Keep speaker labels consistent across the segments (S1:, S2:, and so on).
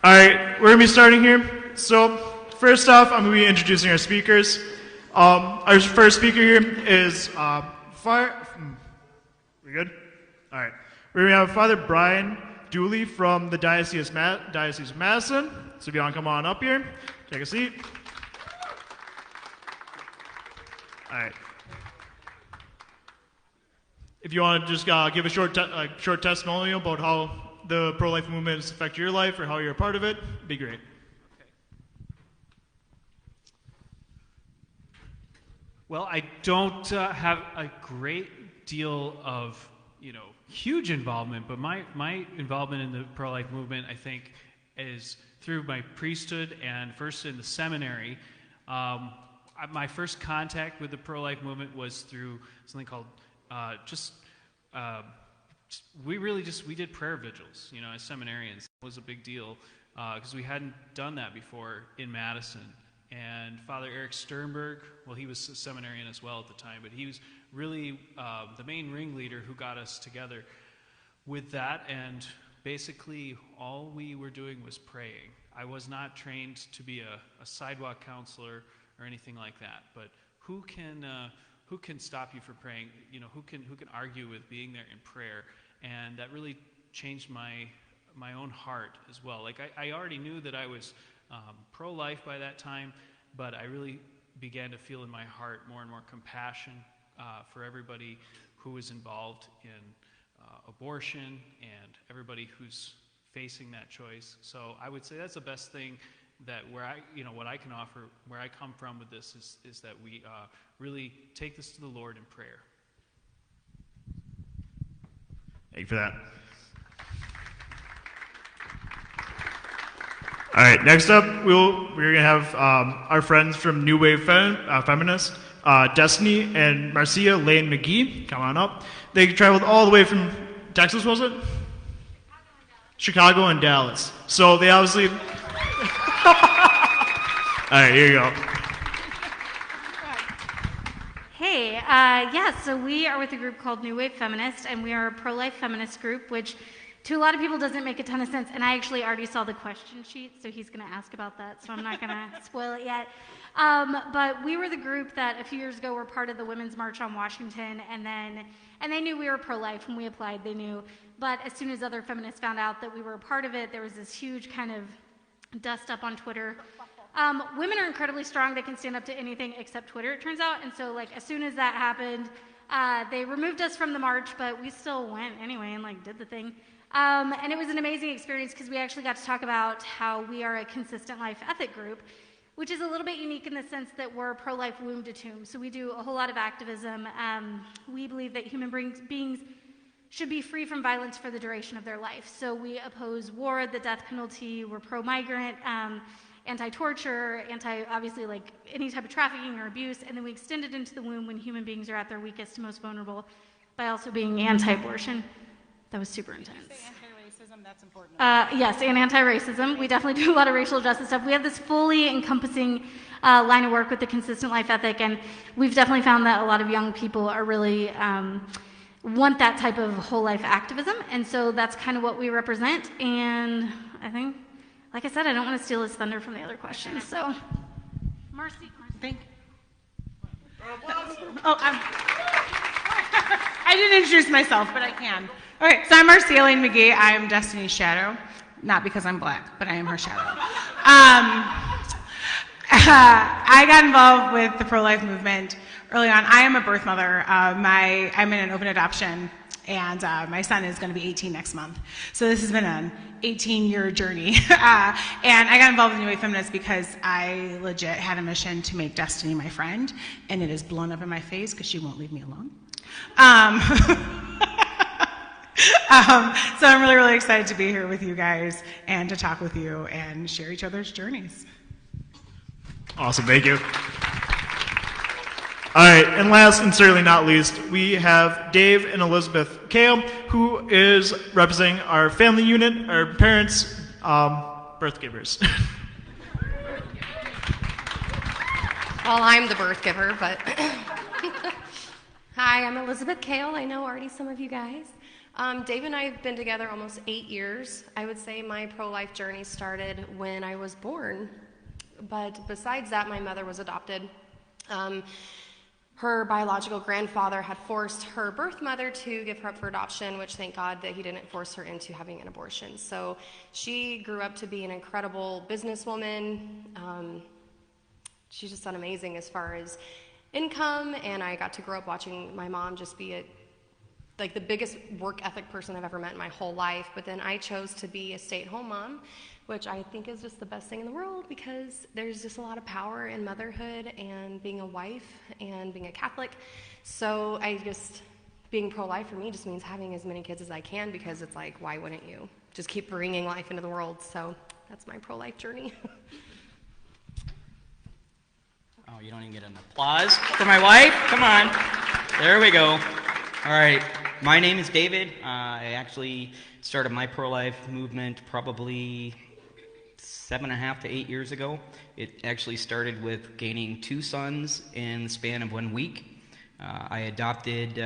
S1: All right, we're going to be starting here. So first off, I'm going to be introducing our speakers. Our first speaker here is We good? All right. We're going to have Father Brian Dulli from the Diocese of Madison. So if you want to come on up here, take a seat. All right. If you want to just give a short testimonial about how the pro-life movement has affected your life or how you're a part of it, it'd be great.
S2: Okay. Well, I don't have a great deal of, huge involvement, but my involvement in the pro-life movement, I think, is through my priesthood and first in the seminary. My first contact with the pro-life movement was through something called we did prayer vigils, as seminarians. It was a big deal because we hadn't done that before in Madison. And Father Eric Sternberg, well, he was a seminarian as well at the time, but he was really the main ringleader who got us together with that. And basically, all we were doing was praying. I was not trained to be a sidewalk counselor or anything like that. But who can stop you from praying? Who can argue with being there in prayer? And that really changed my own heart as well. Like I already knew that I was pro-life by that time, but I really began to feel in my heart more and more compassion for everybody who was involved in abortion and everybody who's facing that choice. So I would say that's the best thing that what I can offer, where I come from with this is that we really take this to the Lord in prayer.
S1: Thank you for that. All right, next up, we're going to have our friends from New Wave Feminists, Destiny and Marcia Lane-McGee. Come on up. They traveled all the way from Texas, was it? Chicago and Dallas. So they obviously... All right, here you go.
S3: Hey, so we are with a group called New Wave Feminist, and we are a pro-life feminist group, which to a lot of people doesn't make a ton of sense. And I actually already saw the question sheet, so he's going to ask about that, so I'm not going to spoil it yet. But we were the group that a few years ago were part of the Women's March on Washington, and they knew we were pro-life when we applied, they knew. But as soon as other feminists found out that we were a part of it, there was this huge kind of dust up on Twitter. Women are incredibly strong. They can stand up to anything except Twitter, it turns out. And so, as soon as that happened, they removed us from the march, but we still went anyway and, did the thing. And it was an amazing experience because we actually got to talk about how we are a consistent life ethic group, which is a little bit unique in the sense that we're pro-life womb to tomb. So we do a whole lot of activism. We believe that human beings should be free from violence for the duration of their life. So we oppose war, the death penalty. We're pro-migrant, anti-torture, obviously any type of trafficking or abuse. And then we extend it into the womb when human beings are at their weakest and most vulnerable by also being anti-abortion. That was super intense.
S4: Say anti-racism, that's important.
S3: Yes, and anti-racism. We definitely do a lot of racial justice stuff. We have this fully encompassing line of work with the consistent life ethic, and we've definitely found that a lot of young people are really want that type of whole life activism, and so that's kind of what we represent. And I think, like I said, I don't want to steal his thunder from the other questions. So, Marcy.
S4: Thank you. I didn't introduce myself, but I can. Okay, so I'm Marcia Lane-McGee. I'm Destiny's shadow. Not because I'm black, but I am her shadow. I got involved with the pro-life movement early on. I am a birth mother. I'm in an open adoption, and my son is going to be 18 next month. So this has been an 18-year journey. And I got involved in New Wave Feminists because I legit had a mission to make Destiny my friend, and it is blown up in my face because she won't leave me alone. So I'm really, really excited to be here with you guys and to talk with you and share each other's journeys.
S1: Awesome, thank you. All right, and last and certainly not least, we have Dave and Elizabeth Kale, who is representing our family unit, our parents, birth givers.
S5: Well, I'm the birth giver, but... Hi, I'm Elizabeth Kale. I know already some of you guys. Dave and I have been together almost 8 years. I would say my pro-life journey started when I was born. But besides that, my mother was adopted. Her biological grandfather had forced her birth mother to give her up for adoption, which thank God that he didn't force her into having an abortion. So she grew up to be an incredible businesswoman. She's just done amazing as far as income, and I got to grow up watching my mom just be the biggest work ethic person I've ever met in my whole life. But then I chose to be a stay-at-home mom, which I think is just the best thing in the world, because there's just a lot of power in motherhood and being a wife and being a Catholic. So being pro-life for me just means having as many kids as I can, because it's like, why wouldn't you? Just keep bringing life into the world. So that's my pro-life journey.
S6: Oh, you don't even get an applause for my wife? Come on. There we go. All right. My name is David. I actually started my pro-life movement probably 7.5 to 8 years ago. It actually started with gaining 2 sons in the span of 1 week. I adopted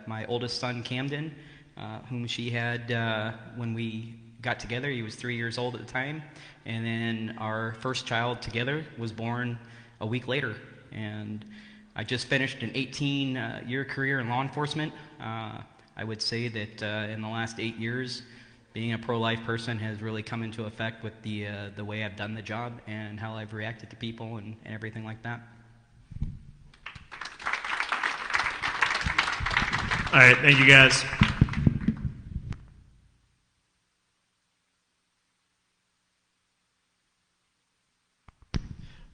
S6: my oldest son, Camden, whom she had when we got together. He was 3 years old at the time. And then our first child together was born a week later. And I just finished an 18-year career in law enforcement. I would say that in the last 8 years, being a pro-life person has really come into effect with the way I've done the job and how I've reacted to people and everything like that.
S1: All right, thank you guys.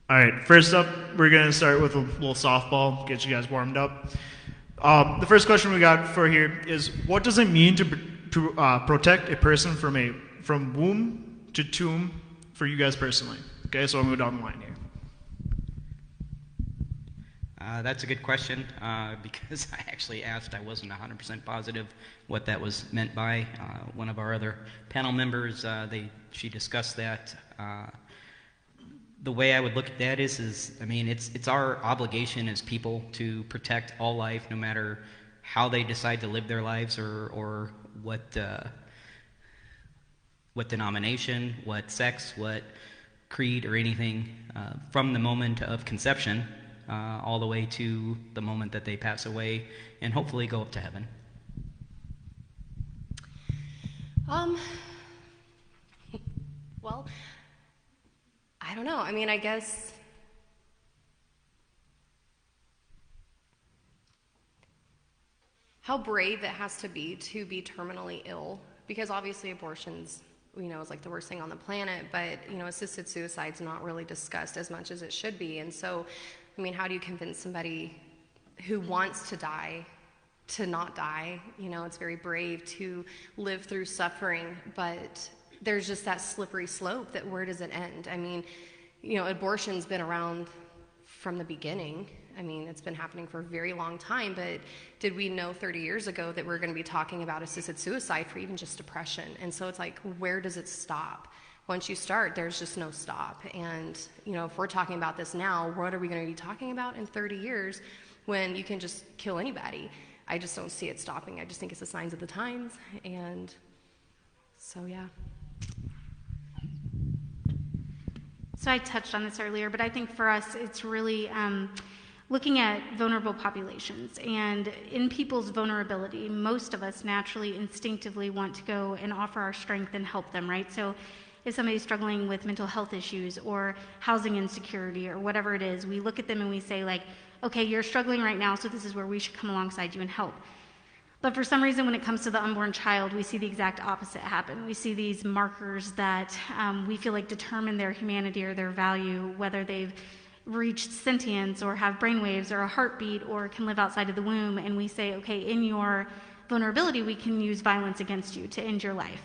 S1: All right, first up, we're going to start with a little softball, get you guys warmed up. The first question we got for here is, what does it mean to protect a person from womb to tomb for you guys personally? Okay, so I'll move down the line here.
S6: That's a good question, because I actually asked. I wasn't 100% positive what that was meant by. One of our other panel members, she discussed that. The way I would look at that is I mean, it's our obligation as people to protect all life, no matter how they decide to live their lives or what denomination, what sex, what creed, or anything, from the moment of conception all the way to the moment that they pass away and hopefully go up to heaven.
S5: Well, I don't know. I mean, I guess how brave it has to be terminally ill, because obviously abortions, is like the worst thing on the planet, but, assisted suicide's not really discussed as much as it should be. And so, I mean, how do you convince somebody who wants to die to not die? It's very brave to live through suffering, but there's just that slippery slope that where does it end? I mean, abortion's been around from the beginning. I mean, it's been happening for a very long time, but did we know 30 years ago that we're going to be talking about assisted suicide for even just depression? And so it's like, where does it stop? Once you start, there's just no stop. And, if we're talking about this now, what are we going to be talking about in 30 years when you can just kill anybody? I just don't see it stopping. I just think it's the signs of the times. And so, yeah.
S3: So I touched on this earlier, but I think for us it's really looking at vulnerable populations. And in people's vulnerability, most of us naturally, instinctively want to go and offer our strength and help them, right? So if somebody's struggling with mental health issues or housing insecurity or whatever it is, we look at them and we say, like, okay, you're struggling right now, so this is where we should come alongside you and help. But for some reason, when it comes to the unborn child, we see the exact opposite happen. We see these markers that we feel like determine their humanity or their value, whether they've reached sentience or have brainwaves or a heartbeat or can live outside of the womb. And we say, okay, in your vulnerability, we can use violence against you to end your life.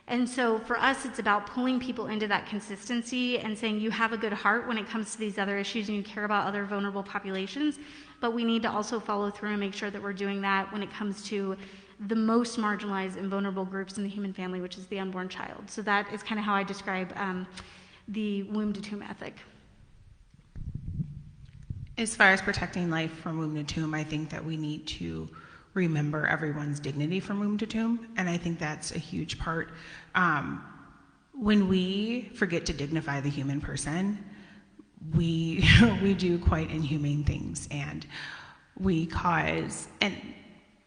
S3: And so for us, it's about pulling people into that consistency and saying you have a good heart when it comes to these other issues and you care about other vulnerable populations, but we need to also follow through and make sure that we're doing that when it comes to the most marginalized and vulnerable groups in the human family, which is the unborn child. So that is kind of how I describe the womb to tomb ethic.
S4: As far as protecting life from womb to tomb, I think that we need to remember everyone's dignity from womb to tomb, and I think that's a huge part. When we forget to dignify the human person, we do quite inhumane things, and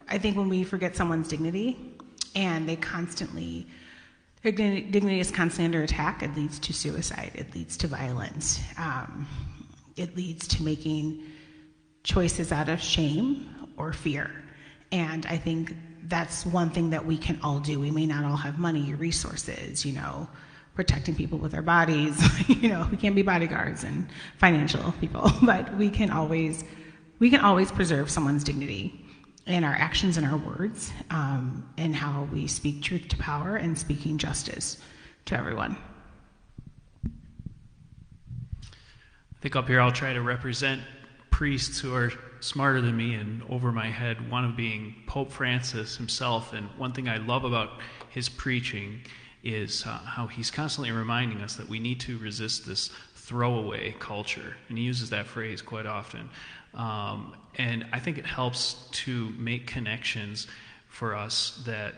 S4: I think when we forget someone's dignity and their dignity is constantly under attack, it leads to suicide, it leads to violence, it leads to making choices out of shame or fear. And I think that's one thing that we can all do. We may not all have money or resources, protecting people with our bodies. We can't be bodyguards and financial people, but we can always preserve someone's dignity in our actions and our words, and how we speak truth to power and speaking justice to everyone.
S2: I think up here I'll try to represent priests who are smarter than me and over my head, one of being Pope Francis himself. And one thing I love about his preaching is how he's constantly reminding us that we need to resist this throwaway culture. And he uses that phrase quite often. And I think it helps to make connections for us that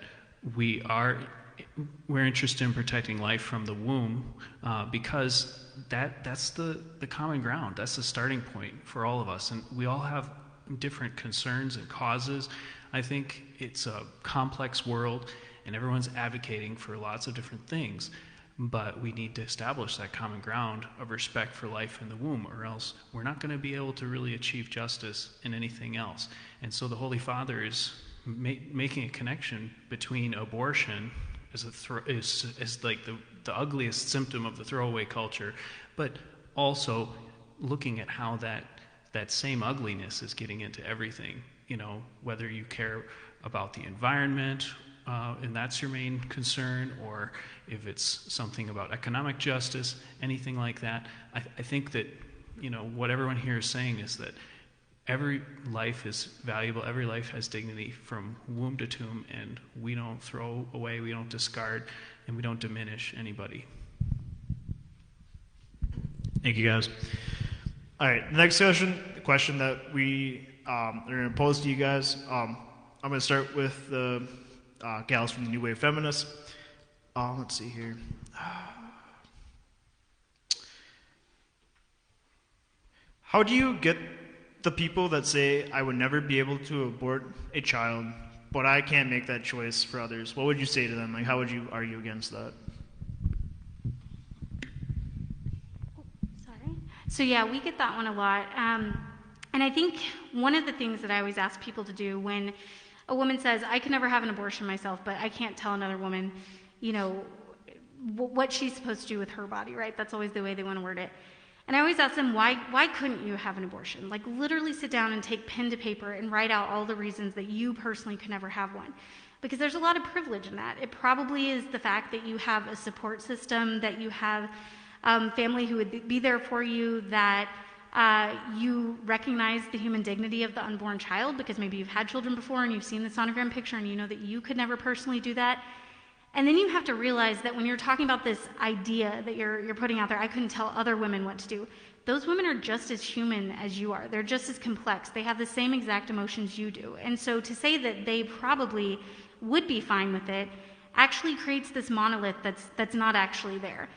S2: we're interested in protecting life from the womb, because that's the common ground. That's the starting point for all of us. And we all have different concerns and causes. I think it's a complex world, and everyone's advocating for lots of different things. But we need to establish that common ground of respect for life in the womb, or else we're not going to be able to really achieve justice in anything else. And so the Holy Father is making a connection between abortion is like the ugliest symptom of the throwaway culture, but also looking at how that same ugliness is getting into everything. Whether you care about the environment, and that's your main concern, or if it's something about economic justice, anything like that. I think that, what everyone here is saying is that every life is valuable, every life has dignity from womb to tomb, and we don't throw away, we don't discard, and we don't diminish anybody.
S1: Thank you, guys. All right, the next question that we are going to pose to you guys. I'm going to start with the gals from the New Wave Feminists. Let's see here. How do you get the people that say, I would never be able to abort a child, but I can't make that choice for others? What would you say to them? Like, how would you argue against that?
S3: Sorry. So yeah, we get that one a lot. And I think one of the things that I always ask people to do when a woman says, I can never have an abortion myself, but I can't tell another woman, what she's supposed to do with her body, right? That's always the way they want to word it. And I always ask them, why couldn't you have an abortion? Like, literally sit down and take pen to paper and write out all the reasons that you personally could never have one. Because there's a lot of privilege in that. It probably is the fact that you have a support system, that you have family who would be there for you, that you recognize the human dignity of the unborn child, because maybe you've had children before and you've seen the sonogram picture and you know that you could never personally do that. And then you have to realize that when you're talking about this idea that you're putting out there, I couldn't tell other women what to do. Those women are just as human as you are. They're just as complex. They have the same exact emotions you do. And so to say that they probably would be fine with it actually creates this monolith that's not actually there.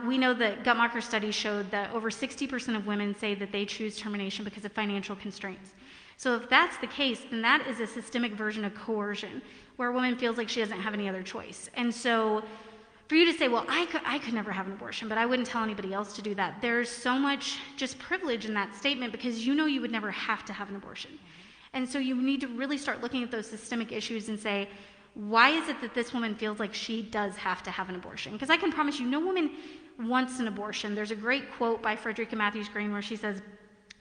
S3: We know that Guttmacher studies showed that over 60% of women say that they choose termination because of financial constraints. So if that's the case, then that is a systemic version of coercion, where a woman feels like she doesn't have any other choice. And so for you to say, well, I could never have an abortion, but I wouldn't tell anybody else to do that, there's so much just privilege in that statement, because you know you would never have to have an abortion. And so you need to really start looking at those systemic issues and say, why is it that this woman feels like she does have to have an abortion? Because I can promise you, no woman wants an abortion. There's a great quote by Frederica Matthews Green where she says,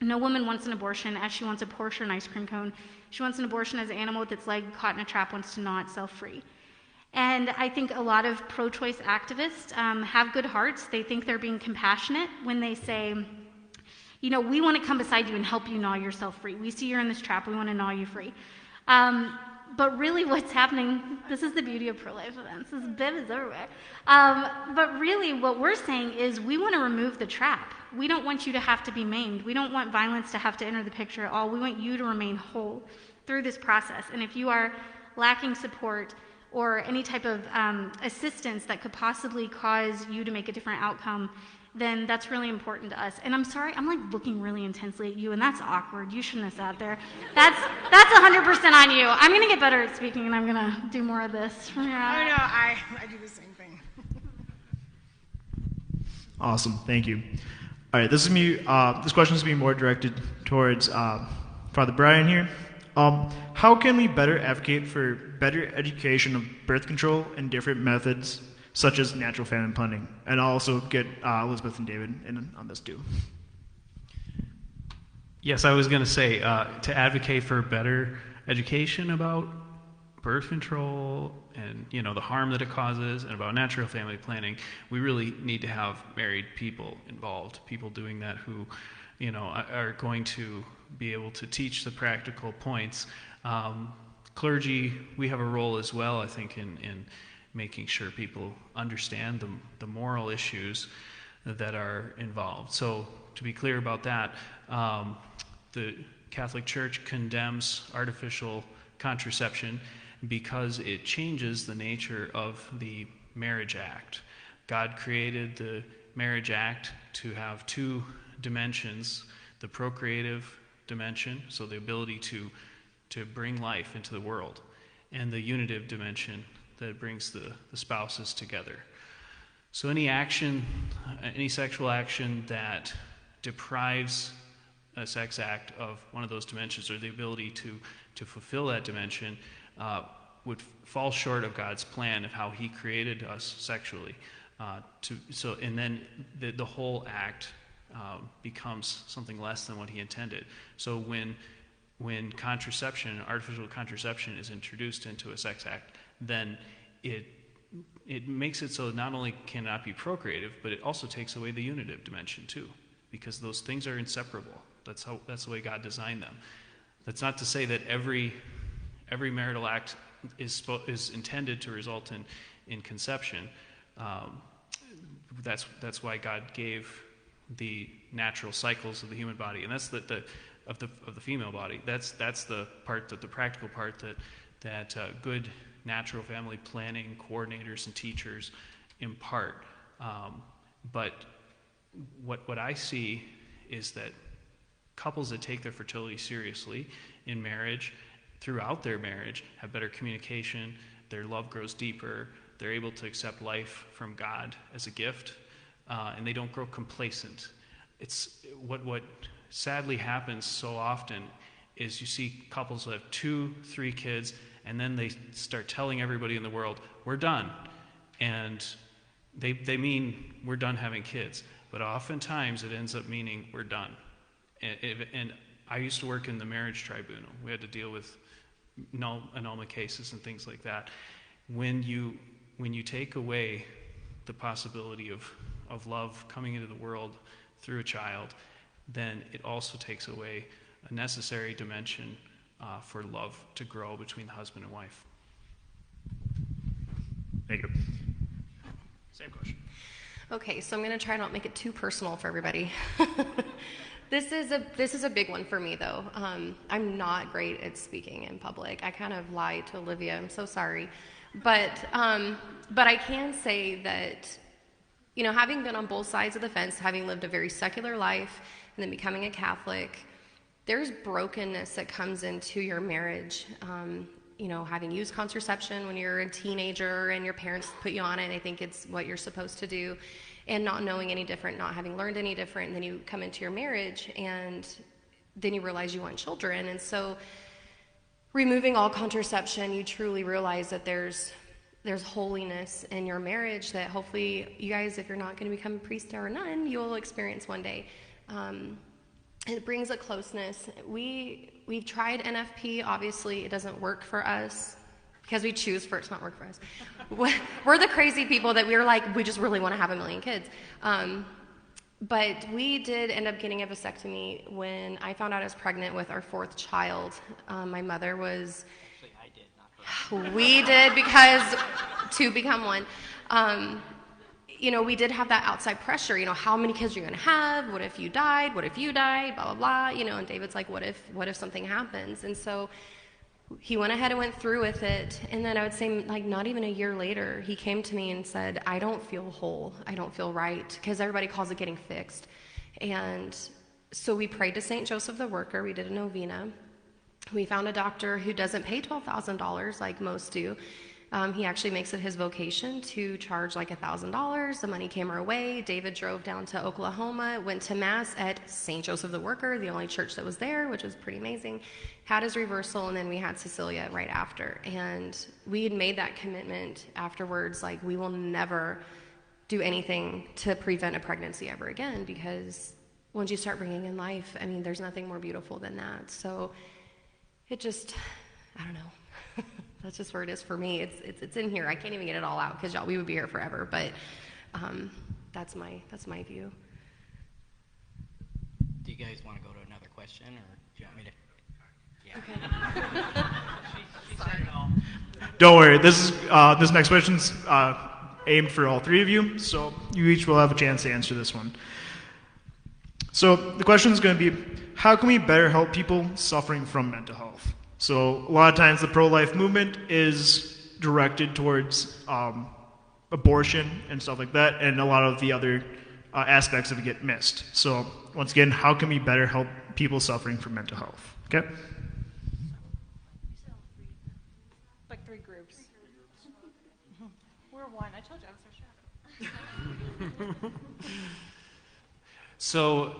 S3: no woman wants an abortion as she wants a Porsche or an ice cream cone. She wants an abortion as an animal with its leg caught in a trap wants to gnaw itself free. And I think a lot of pro-choice activists have good hearts. They think they're being compassionate when they say, we want to come beside you and help you gnaw yourself free. We see you're in this trap. We want to gnaw you free. But really what's happening, this is the beauty of pro-life events. This bib is everywhere. But really what we're saying is we want to remove the trap. We don't want you to have to be maimed. We don't want violence to have to enter the picture at all. We want you to remain whole. through this process. And if you are lacking support or any type of assistance that could possibly cause you to make a different outcome, then that's really important to us. And I'm sorry, I'm like looking really intensely at you, and that's awkward. You shouldn't have sat there. That's 100% on you. I'm going to get better at speaking, and I'm going to do more of this from here on.
S4: Oh, no, I do the same thing.
S1: Awesome, thank you. All right, this question is going to be more directed towards Father Brian here. How can we better advocate for better education of birth control and different methods, such as natural family planning? And I'll also get Elizabeth and David in on this too.
S2: Yes, I was going to say, to advocate for better education about birth control and, the harm that it causes, and about natural family planning, we really need to have married people involved, people doing that who, are going to be able to teach the practical points. Clergy, we have a role as well, I think, in making sure people understand the moral issues that are involved. So to be clear about that, the Catholic Church condemns artificial contraception because it changes the nature of the Marriage Act. God created the Marriage Act to have two dimensions: the procreative dimension, so the ability to bring life into the world, and the unitive dimension that brings the spouses together. So any action, any sexual action that deprives a sex act of one of those dimensions, or the ability to fulfill that dimension, would fall short of God's plan of how He created us sexually. And then the whole act becomes something less than what He intended. So when contraception, artificial contraception, is introduced into a sex act, then it makes it so not only cannot be procreative, but it also takes away the unitive dimension too, because those things are inseparable. That's the way God designed them. That's not to say that every marital act is intended to result in conception. That's why God gave the natural cycles of the human body, and that's of the female body. That's the part, the practical part that good natural family planning coordinators and teachers impart. But what I see is that couples that take their fertility seriously in marriage, throughout their marriage, have better communication, their love grows deeper, they're able to accept life from God as a gift, and they don't grow complacent. It's what sadly happens so often is you see couples that have 2-3 kids, and then they start telling everybody in the world, we're done. And they mean we're done having kids. But oftentimes it ends up meaning we're done. And I used to work in the marriage tribunal. We had to deal with annulment cases and things like that. When you take away the possibility of love coming into the world through a child, then it also takes away a necessary dimension for love to grow between the husband and wife.
S1: Thank you.
S2: Same question.
S5: Okay, so I'm going to try not to make it too personal for everybody. This is a big one for me, though. I'm not great at speaking in public. I kind of lied to Olivia. I'm so sorry. But I can say that, having been on both sides of the fence, having lived a very secular life, and then becoming a Catholic, there's brokenness that comes into your marriage. Having used contraception when you're a teenager and your parents put you on it and they think it's what you're supposed to do, and not knowing any different, not having learned any different, and then you come into your marriage and then you realize you want children. And so removing all contraception, you truly realize that there's holiness in your marriage that hopefully you guys, if you're not going to become a priest or a nun, you'll experience one day. It brings a closeness. We've tried NFP. Obviously, it doesn't work for us because we choose for it to not work for us. We're the crazy people that we're like, we just really want to have 1 million kids. But we did end up getting a vasectomy when I found out I was pregnant with our 4th child. My mother was...
S6: Actually, I did, not her.
S5: We did, because 2 become 1. We did have that outside pressure, how many kids are you going to have? What if you died? What if you died? Blah, blah, blah. And David's like, what if something happens? And so he went ahead and went through with it, and then I would say like not even a year later, he came to me and said, I don't feel whole, I don't feel right, because everybody calls it getting fixed. And so we prayed to St. Joseph the Worker, we did a novena. We found a doctor who doesn't pay $12,000 like most do. He actually makes it his vocation to charge like $1,000. The money came our way. David drove down to Oklahoma, went to Mass at St. Joseph the Worker, the only church that was there, which was pretty amazing. Had his reversal, and then we had Cecilia right after. And we had made that commitment afterwards, like we will never do anything to prevent a pregnancy ever again, because once you start bringing in life, I mean, there's nothing more beautiful than that. So it just, I don't know. That's just where it is for me. It's in here. I can't even get it all out because y'all, we would be here forever. But that's my view.
S6: Do you guys want to go to another question, or do you want me to? Yeah. Okay. she said no.
S1: Don't worry. This next question's aimed for all three of you, so you each will have a chance to answer this one. So the question is going to be, how can we better help people suffering from mental health? So a lot of times the pro-life movement is directed towards abortion and stuff like that, and a lot of the other aspects of it get missed. So once again, how can we better help people suffering from mental health? Okay?
S4: Like 3 groups. We're one. I told you I was so shy.
S2: So,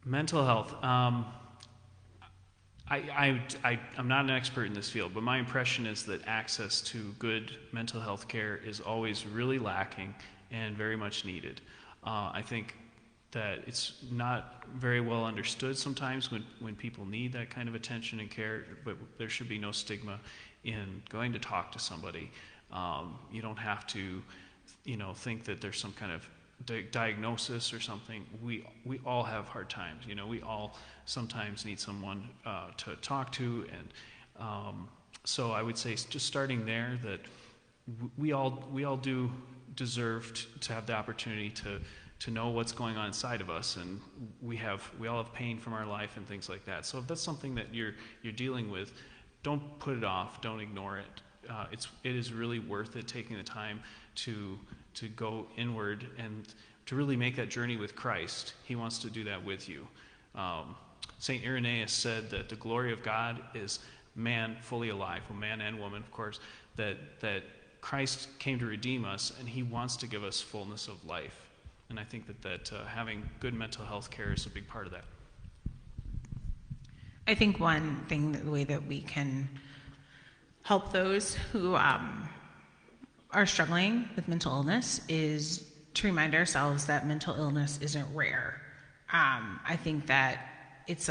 S2: mental health. I'm not an expert in this field, but my impression is that access to good mental health care is always really lacking and very much needed. I think that it's not very well understood sometimes when people need that kind of attention and care, but there should be no stigma in going to talk to somebody. You don't have to, think that there's some kind of diagnosis or something. We all have hard times. We all sometimes need someone to talk to, and so I would say just starting there, that we all do deserve to have the opportunity to know what's going on inside of us, and we all have pain from our life and things like that. So if that's something that you're dealing with, don't put it off, don't ignore it. It is really worth it, taking the time to go inward and to really make that journey with Christ. He wants to do that with you. St. Irenaeus said that the glory of God is man fully alive, well, man and woman, of course, that Christ came to redeem us, and he wants to give us fullness of life. And I think that having good mental health care is a big part of that.
S4: I think one thing, the way that we can help those who are struggling with mental illness is to remind ourselves that mental illness isn't rare. I think that it's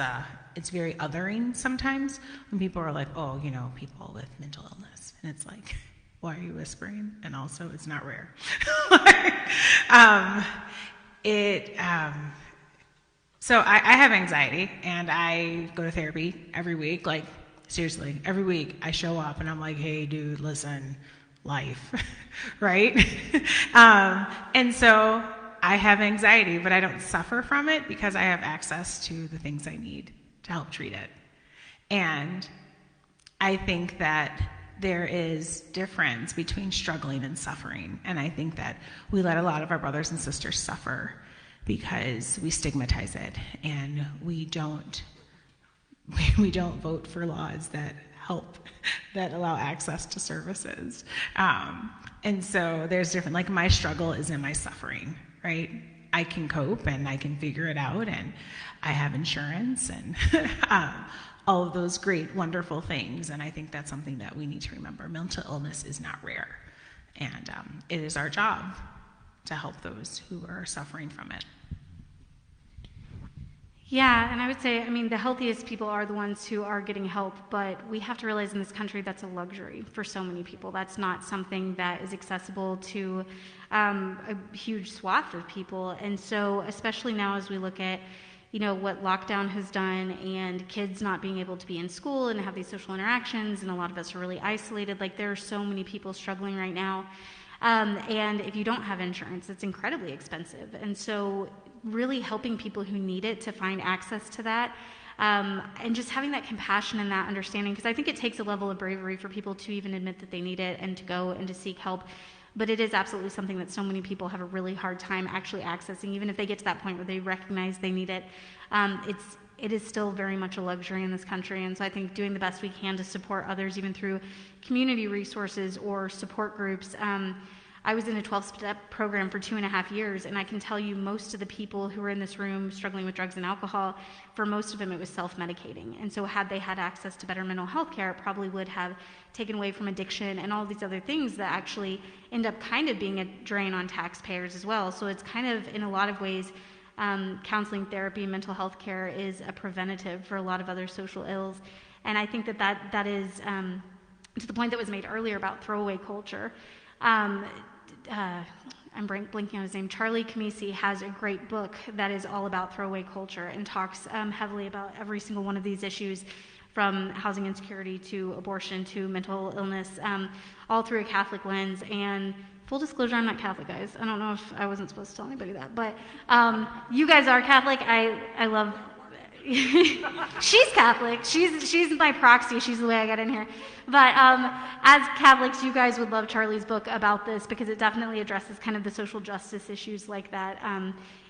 S4: very othering sometimes when people are like, oh, people with mental illness. And it's like, why are you whispering? And also, it's not rare. So I have anxiety, and I go to therapy every week. Like, seriously, every week I show up and I'm like, hey, dude, listen, life, right? And so I have anxiety, but I don't suffer from it because I have access to the things I need to help treat it. And I think that there is difference between struggling and suffering. And I think that we let a lot of our brothers and sisters suffer because we stigmatize it, and we don't vote for laws that help, that allow access to services. And so there's different, like, my struggle is in my suffering, right? I can cope and I can figure it out, and I have insurance and all of those great, wonderful things. And I think that's something that we need to remember. Mental illness is not rare, and it is our job to help those who are suffering from it.
S3: Yeah, and I would say, the healthiest people are the ones who are getting help, but we have to realize in this country that's a luxury for so many people. That's not something that is accessible to a huge swath of people. And so, especially now as we look at, what lockdown has done, and kids not being able to be in school and have these social interactions, and a lot of us are really isolated. Like, there are so many people struggling right now. And if you don't have insurance, it's incredibly expensive. And so really helping people who need it to find access to that and just having that compassion and that understanding, because I think it takes a level of bravery for people to even admit that they need it and to go and to seek help. But it is absolutely something that so many people have a really hard time actually accessing, even if they get to that point where they recognize they need it. It is still very much a luxury in this country, and so I think doing the best we can to support others, even through community resources or support groups. I was in a 12-step program for 2.5 years, and I can tell you most of the people who were in this room struggling with drugs and alcohol, for most of them it was self-medicating. And so had they had access to better mental health care, it probably would have taken away from addiction and all these other things that actually end up kind of being a drain on taxpayers as well. So it's kind of, in a lot of ways, counseling, therapy, mental health care is a preventative for a lot of other social ills. And I think that is, to the point that was made earlier about throwaway culture. I'm blanking on his name. Charlie Kamisi has a great book that is all about throwaway culture and talks heavily about every single one of these issues, from housing insecurity to abortion to mental illness, all through a Catholic lens. And full disclosure, I'm not Catholic, guys. I don't know if I wasn't supposed to tell anybody that, but you guys are Catholic. I love. She's Catholic. She's my proxy. She's the way I got in here. But as Catholics, you guys would love Charlie's book about this, because it definitely addresses kind of the social justice issues like that.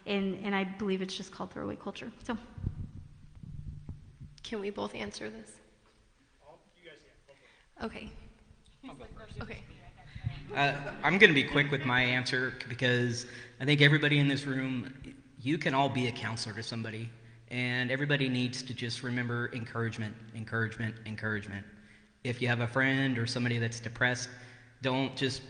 S3: And I believe it's just called throwaway culture. So,
S5: can we both answer this?
S1: You guys can.
S5: Okay. Okay.
S6: I'm going to be quick with my answer, because I think everybody in this room, you can all be a counselor to somebody. And everybody needs to just remember encouragement, encouragement, encouragement. If you have a friend or somebody that's depressed, don't just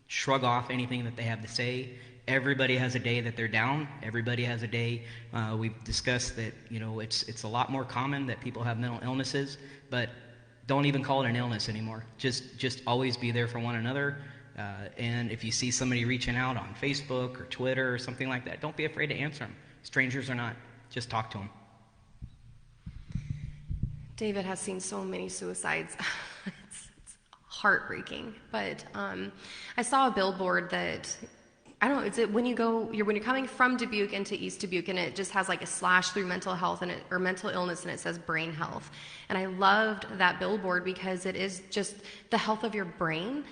S6: shrug off anything that they have to say. Everybody has a day that they're down. Everybody has a day. We've discussed that, it's a lot more common that people have mental illnesses, but don't even call it an illness anymore. Just always be there for one another. And if you see somebody reaching out on Facebook or Twitter or something like that, don't be afraid to answer them. Strangers or not. Just talk to him.
S5: David has seen so many suicides. It's heartbreaking. But I saw a billboard that, I don't know, is it when you're coming from Dubuque into East Dubuque, and it just has like a slash through mental health or mental illness, and it says brain health. And I loved that billboard because it is just the health of your brain.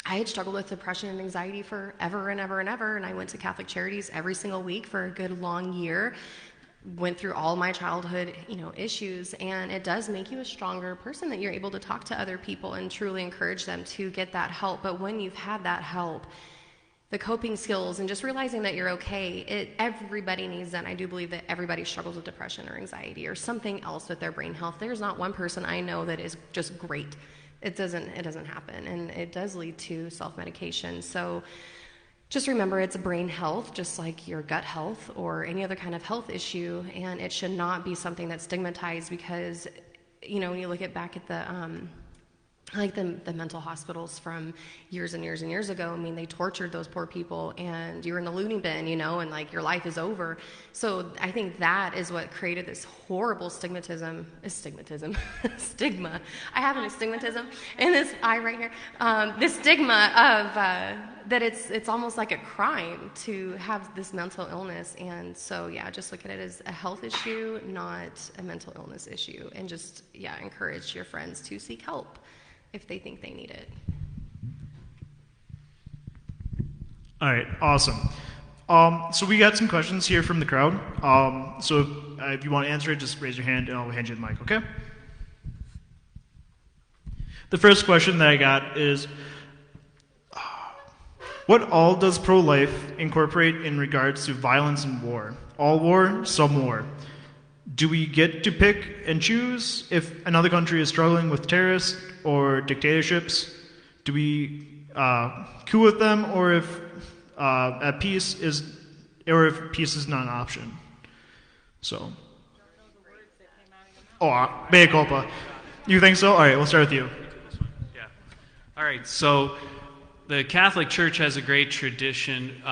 S5: I had struggled with depression and anxiety for ever and ever and ever, and I went to Catholic Charities every single week for a good long year, went through all my childhood, issues, and it does make you a stronger person that you're able to talk to other people and truly encourage them to get that help. But when you've had that help, the coping skills and just realizing that you're okay, everybody needs that. And I do believe that everybody struggles with depression or anxiety or something else with their brain health. There's not one person I know that is just great. It doesn't happen, and it does lead to self-medication. So just remember, it's brain health, just like your gut health or any other kind of health issue, and it should not be something that's stigmatized, because, when you look back at the mental hospitals from years and years and years ago, I mean, they tortured those poor people, and you're in the loony bin, and like your life is over. So I think that is what created this horrible stigma. I have an astigmatism in this eye right here. This stigma of that it's almost like a crime to have this mental illness. And so, just look at it as a health issue, not a mental illness issue. And just, encourage your friends to seek help if they think they need it.
S1: All right, awesome. So we got some questions here from the crowd. So if you want to answer it, just raise your hand and I'll hand you the mic, okay? The first question that I got is, what all does pro-life incorporate in regards to violence and war? All war, some war. Do we get to pick and choose if another country is struggling with terrorists or dictatorships? Do we coup with them, or if peace is not an option? So, mea culpa. You think so? All right, we'll start with you.
S2: Yeah. All right. So, the Catholic Church has a great tradition,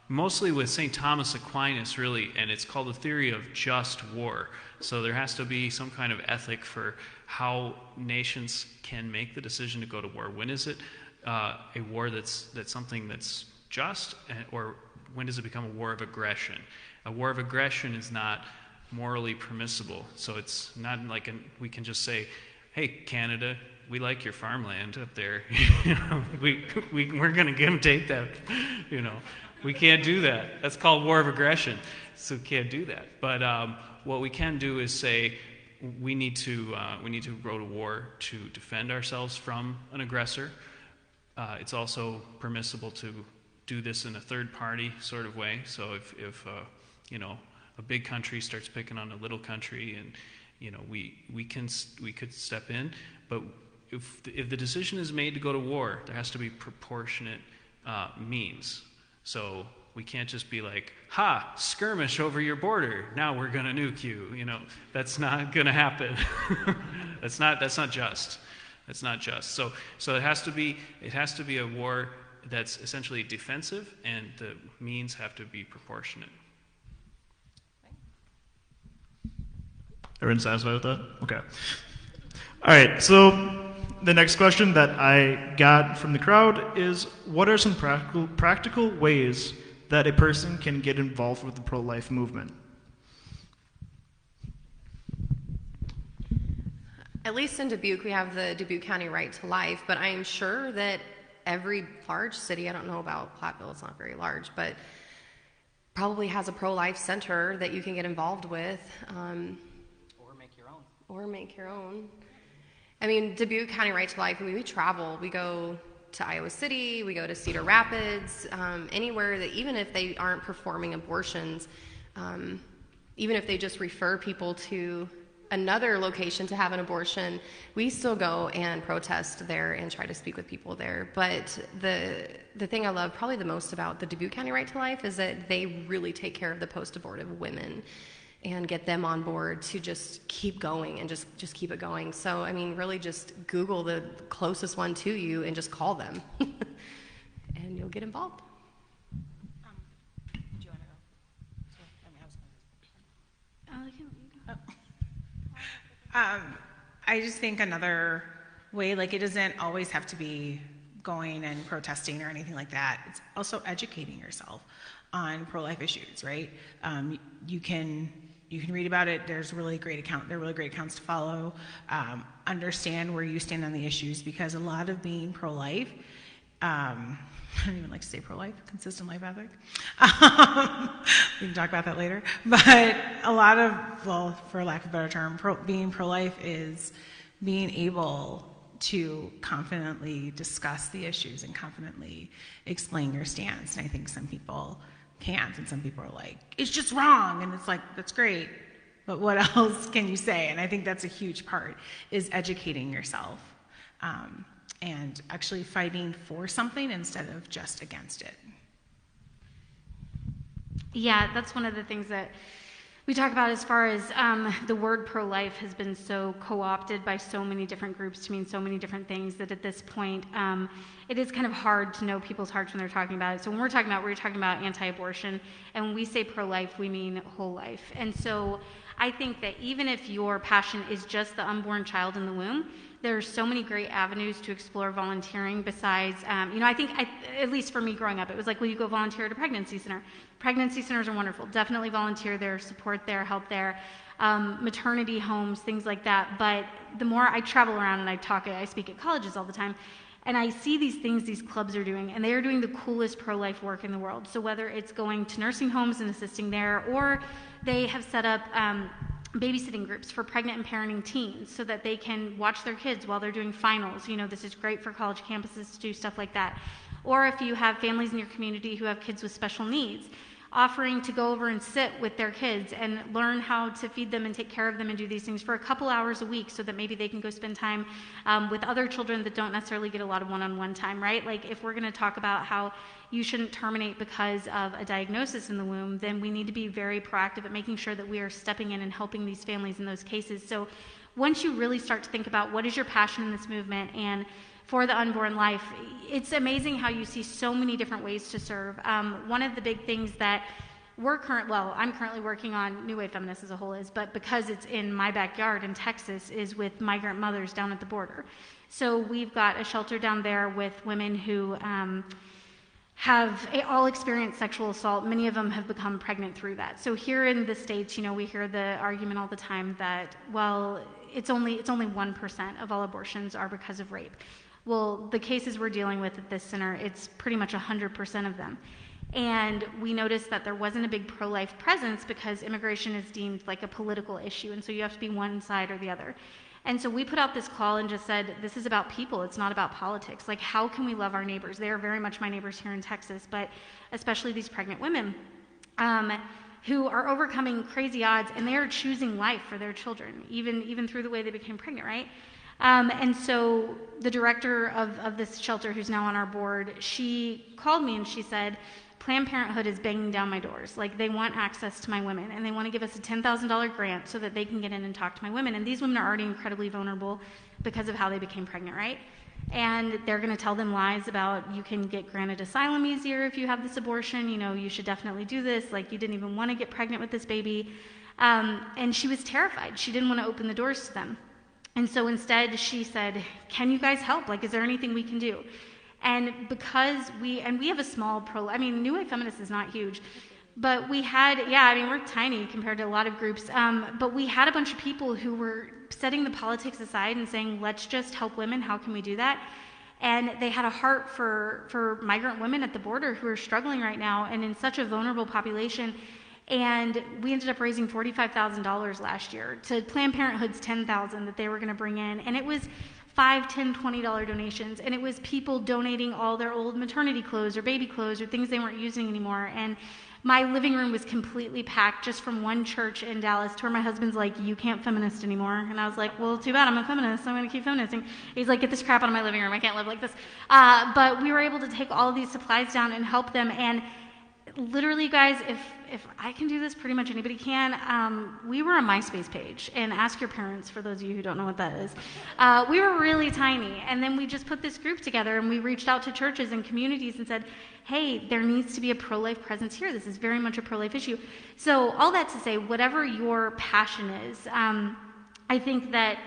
S2: mostly with St. Thomas Aquinas, really, and it's called the theory of just war. So there has to be some kind of ethic for how nations can make the decision to go to war. When is it a war that's something that's just, or when does it become a war of aggression? A war of aggression is not morally permissible. So it's not like we can just say, hey, Canada, we like your farmland up there. We're going to take that. We can't do that. That's called war of aggression. So we can't do that. But what we can do is say we need to go to war to defend ourselves from an aggressor. It's also permissible to do this in a third-party sort of way. So if a big country starts picking on a little country, and we could step in, but if the decision is made to go to war, there has to be proportionate means. So we can't just be like, ha, skirmish over your border, now we're going to nuke you. That's not going to happen. That's not just. That's not just. So it has to be a war that's essentially defensive, and the means have to be proportionate.
S1: Everyone satisfied with that? Okay. All right, so the next question that I got from the crowd is, what are some practical ways that a person can get involved with the pro-life movement?
S5: At least in Dubuque, we have the Dubuque County Right to Life, but I am sure that every large city, I don't know about Platteville, it's not very large, but probably has a pro-life center that you can get involved with.
S6: Or make your own.
S5: I mean, Dubuque County Right to Life, we travel. We go to Iowa City, we go to Cedar Rapids, anywhere that, even if they aren't performing abortions, even if they just refer people to another location to have an abortion, we still go and protest there and try to speak with people there. But the thing I love probably the most about the Dubuque County Right to Life is that they really take care of the post-abortive women and get them on board to just keep going and just keep it going. So, I mean, really just Google the closest one to you and just call them, and you'll get involved.
S4: Do you want to go? I just think another way, like, it doesn't always have to be going and protesting or anything like that. It's also educating yourself on pro-life issues, right? You can read about it. There are really great accounts to follow. Understand where you stand on the issues, because a lot of being pro-life, I don't even like to say pro-life, consistent life ethic. We can talk about that later. But a lot of, well, for lack of a better term, being pro-life is being able to confidently discuss the issues and confidently explain your stance. And I think some people can't, and some people are like, it's just wrong, and it's like, that's great, but what else can you say? And I think that's a huge part, is educating yourself and actually fighting for something instead of just against it.
S3: Yeah, that's one of the things that we talk about as far as the word pro-life has been so co-opted by so many different groups to mean so many different things that at this point it is kind of hard to know people's hearts when they're talking about it. So when we're talking about anti-abortion, and when we say pro-life, we mean whole life. And so I think that even if your passion is just the unborn child in the womb, there are so many great avenues to explore volunteering besides, I think, at least for me growing up, it was like, will you go volunteer at a pregnancy center? Pregnancy centers are wonderful. Definitely volunteer there, support there, help there. Maternity homes, things like that. But the more I travel around and I speak at colleges all the time, and I see these things these clubs are doing, and they are doing the coolest pro-life work in the world. So whether it's going to nursing homes and assisting there, or they have set up babysitting groups for pregnant and parenting teens so that they can watch their kids while they're doing finals. This is great for college campuses to do stuff like that. Or if you have families in your community who have kids with special needs, offering to go over and sit with their kids and learn how to feed them and take care of them and do these things for a couple hours a week so that maybe they can go spend time with other children that don't necessarily get a lot of one-on-one time, right? Like, if we're going to talk about how you shouldn't terminate because of a diagnosis in the womb, then we need to be very proactive at making sure that we are stepping in and helping these families in those cases. So once you really start to think about what is your passion in this movement and for the unborn life, it's amazing how you see so many different ways to serve. One of the big things that I'm currently working on, New Wave Feminists as a whole is, but because it's in my backyard in Texas, is with migrant mothers down at the border. So we've got a shelter down there with women who have all experienced sexual assault. Many of them have become pregnant through that. So here in the States, we hear the argument all the time that, well, it's only 1% of all abortions are because of rape. Well, the cases we're dealing with at this center, it's pretty much 100% of them. And we noticed that there wasn't a big pro-life presence because immigration is deemed like a political issue, and so you have to be one side or the other. And so we put out this call and just said, this is about people, it's not about politics. Like, how can we love our neighbors? They are very much my neighbors here in Texas, but especially these pregnant women who are overcoming crazy odds, and they are choosing life for their children, even through the way they became pregnant, right? And so the director of this shelter, who's now on our board, she called me and she said, Planned Parenthood is banging down my doors. Like, they want access to my women, and they want to give us a $10,000 grant so that they can get in and talk to my women. And these women are already incredibly vulnerable because of how they became pregnant, right? And they're going to tell them lies about, you can get granted asylum easier if you have this abortion, you should definitely do this, like, you didn't even want to get pregnant with this baby. And she was terrified. She didn't want to open the doors to them. And so instead she said, can you guys help? Like, is there anything we can do? And because we have a small New Wave Feminists is not huge, but we had, we're tiny compared to a lot of groups, but we had a bunch of people who were setting the politics aside and saying, let's just help women, how can we do that? And they had a heart for migrant women at the border who are struggling right now and in such a vulnerable population. And we ended up raising $45,000 last year to Planned Parenthood's $10,000 that they were going to bring in. And it was $5, $10, $20 donations. And it was people donating all their old maternity clothes or baby clothes or things they weren't using anymore. And my living room was completely packed just from one church in Dallas to where my husband's like, you can't feminist anymore. And I was like, well, too bad, I'm a feminist, so I'm going to keep feministing. He's like, get this crap out of my living room, I can't live like this. But we were able to take all of these supplies down and help them. And literally, guys, if I can do this, pretty much anybody can. We were a MySpace page, and ask your parents, for those of you who don't know what that is. We were really tiny, and then we just put this group together, and we reached out to churches and communities and said, hey, there needs to be a pro-life presence here. This is very much a pro-life issue. So all that to say, whatever your passion is, I think that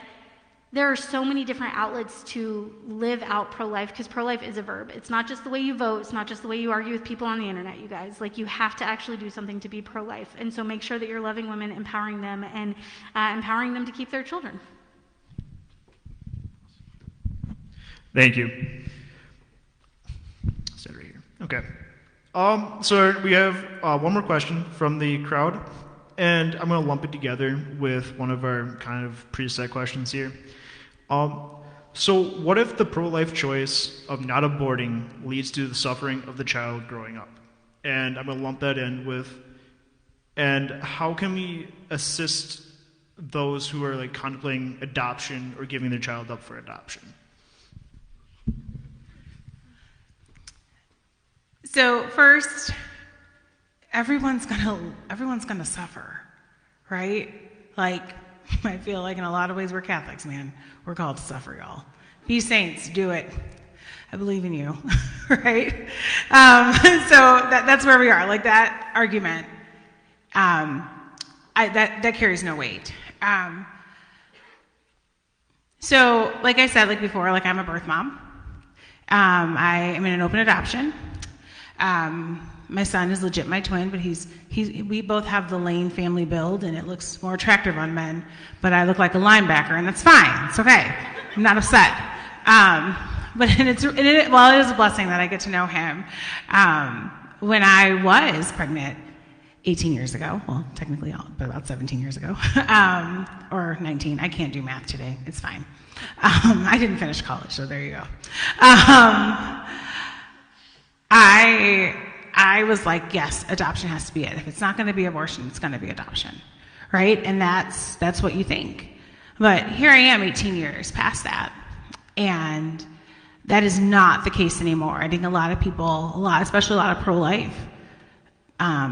S3: there are so many different outlets to live out pro-life, because pro-life is a verb. It's not just the way you vote. It's not just the way you argue with people on the internet, you guys. Like, you have to actually do something to be pro-life. And so make sure that you're loving women, empowering them, and empowering them to keep their children.
S1: Thank you. Sit right here. Okay. So we have one more question from the crowd, and I'm going to lump it together with one of our kind of preset questions here. So what if the pro-life choice of not aborting leads to the suffering of the child growing up? And I'm going to lump that in with, and how can we assist those who are like contemplating adoption or giving their child up for adoption?
S4: So first, everyone's gonna suffer, right? Like, I feel like in a lot of ways we're Catholics, man. We're called to suffer, y'all. Be saints, do it. I believe in you, right? So that's where we are. Like, that argument, that carries no weight. So, like I said, like before, like, I'm a birth mom. I am in an open adoption. My son is legit my twin, but we both have the Lane family build, and it looks more attractive on men, but I look like a linebacker, and that's fine. It's okay. I'm not upset. But it is a blessing that I get to know him. When I was pregnant 18 years ago, well, technically about 17 years ago, or 19. I can't do math today. It's fine. I didn't finish college, so there you go. I was like, yes, adoption has to be it. If it's not going to be abortion, it's going to be adoption, right? And that's what you think. But here I am 18 years past that, and that is not the case anymore. I think a lot of people, especially a lot of pro-life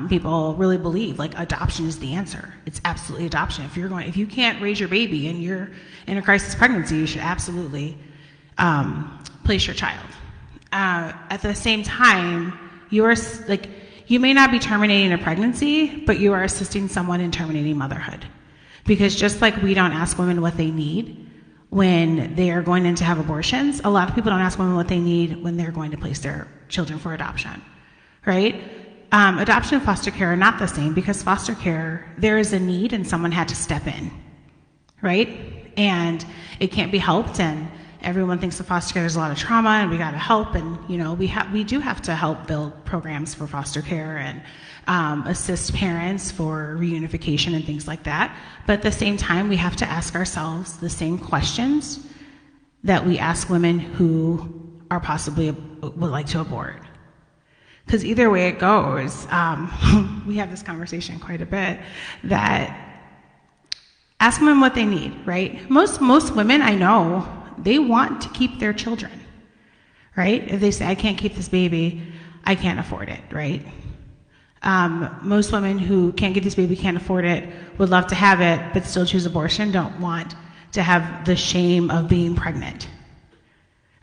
S4: people really believe like adoption is the answer. It's absolutely adoption. If you can't raise your baby and you're in a crisis pregnancy, you should absolutely place your child. At the same time, you may not be terminating a pregnancy, but you are assisting someone in terminating motherhood. Because just like we don't ask women what they need when they are going in to have abortions, a lot of people don't ask women what they need when they're going to place their children for adoption, right? Adoption and foster care are not the same, because foster care, there is a need and someone had to step in, right? And it can't be helped, and everyone thinks of foster care, there's a lot of trauma and we got to help, and we do have to help build programs for foster care and assist parents for reunification and things like that. But at the same time, we have to ask ourselves the same questions that we ask women who are possibly would like to abort. Because either way it goes, we have this conversation quite a bit, that ask women what they need, right? Most women I know, they want to keep their children, right? If they say, I can't keep this baby, I can't afford it, right? Most women who can't get this baby, can't afford it, would love to have it, but still choose abortion, don't want to have the shame of being pregnant,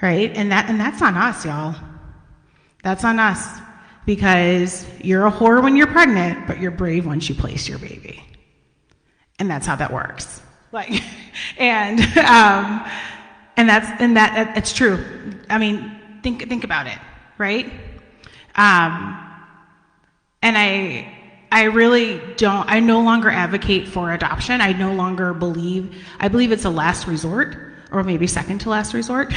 S4: right? And that's on us, y'all. That's on us, because you're a whore when you're pregnant, but you're brave once you place your baby. And that's how that works. Like, and it's true. I mean, think about it, right? And I really don't, I no longer advocate for adoption. I believe it's a last resort, or maybe second to last resort.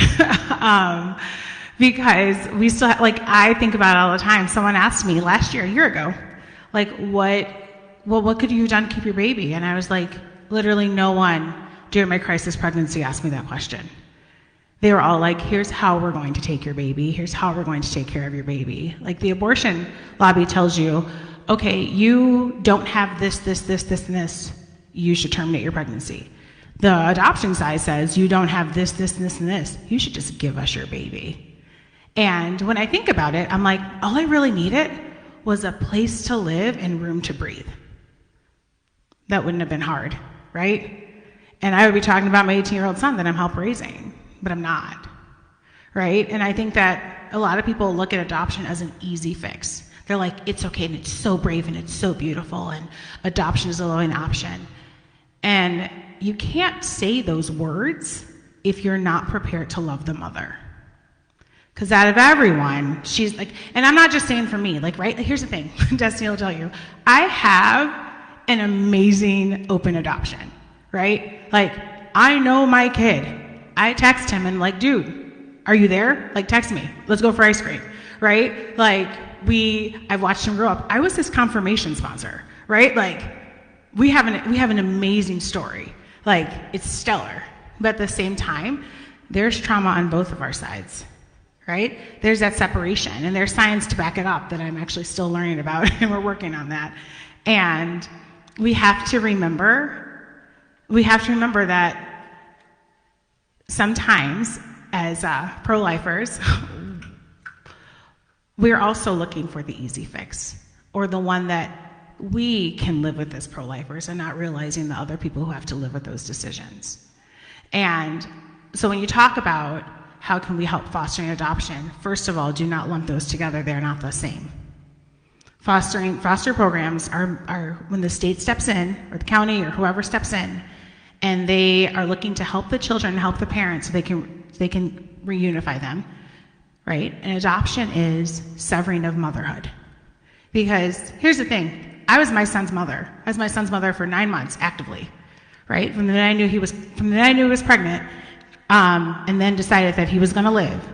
S4: Because we still, I think about it all the time. Someone asked me last year, a year ago, what could you have done to keep your baby? And I was like, literally no one during my crisis pregnancy asked me that question. They were all like, here's how we're going to take your baby. Here's how we're going to take care of your baby. Like, the abortion lobby tells you, okay, you don't have this, and this. You should terminate your pregnancy. The adoption side says, you don't have this, and this. You should just give us your baby. And when I think about it, I'm like, all I really needed was a place to live and room to breathe. That wouldn't have been hard, right? And I would be talking about my 18-year-old son that I'm help raising, but I'm not, right? And I think that a lot of people look at adoption as an easy fix. They're like, it's okay, and it's so brave, and it's so beautiful, and adoption is a low-end option. And you can't say those words if you're not prepared to love the mother. Because out of everyone, she's like, and I'm not just saying for me, right? Here's the thing, Destiny will tell you, I have an amazing open adoption, right? I know my kid. I text him and dude, are you there? Text me. Let's go for ice cream, right? I've watched him grow up. I was his confirmation sponsor, right? We have an amazing story. It's stellar. But at the same time, there's trauma on both of our sides, right? There's that separation, and there's science to back it up that I'm actually still learning about, and we're working on that. And we have to remember that sometimes as pro-lifers, we're also looking for the easy fix, or the one that we can live with as pro-lifers, and not realizing the other people who have to live with those decisions. And so when you talk about how can we help fostering adoption, first of all, do not lump those together. They're not the same. Foster programs are when the state steps in, or the county, or whoever steps in, and they are looking to help the children, help the parents, so they can reunify them, right? And adoption is severing of motherhood. Because here's the thing, I was my son's mother. I was my son's mother for 9 months, actively, right? From the minute I knew he was pregnant, and then decided that he was going to live,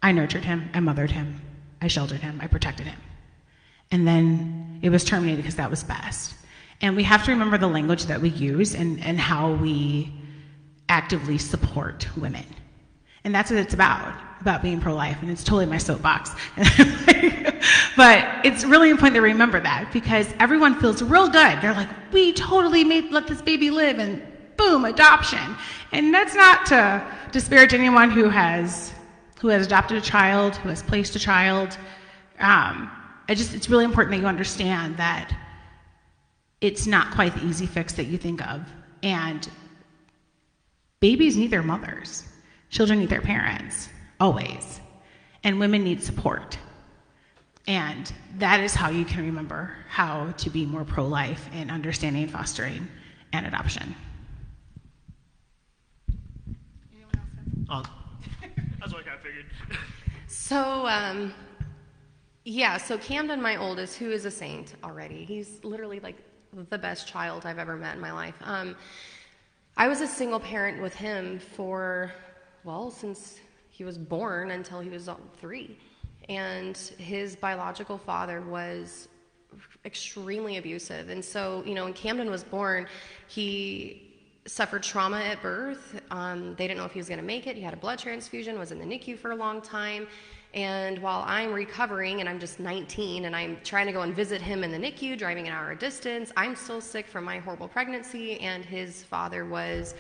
S4: I nurtured him, I mothered him, I sheltered him, I protected him. And then it was terminated because that was best. And we have to remember the language that we use and how we actively support women. And that's what it's about being pro-life. And it's totally my soapbox. But it's really important to remember that, because everyone feels real good. They're like, we totally let this baby live, and boom, adoption. And that's not to disparage anyone who has adopted a child, who has placed a child. It's really important that you understand that it's not quite the easy fix that you think of. And babies need their mothers. Children need their parents, always. And women need support. And that is how you can remember how to be more pro-life in understanding, fostering, and adoption.
S1: That's what I kind of figured.
S5: So, so Camden, my oldest, who is a saint already, he's literally like the best child I've ever met in my life. I was a single parent with him since he was born until he was 3. And his biological father was extremely abusive. And so, when Camden was born, he suffered trauma at birth. They didn't know if he was going to make it. He had a blood transfusion, was in the NICU for a long time. And while I'm recovering and I'm just 19 and I'm trying to go and visit him in the NICU, driving an hour distance, I'm still sick from my horrible pregnancy, and his father was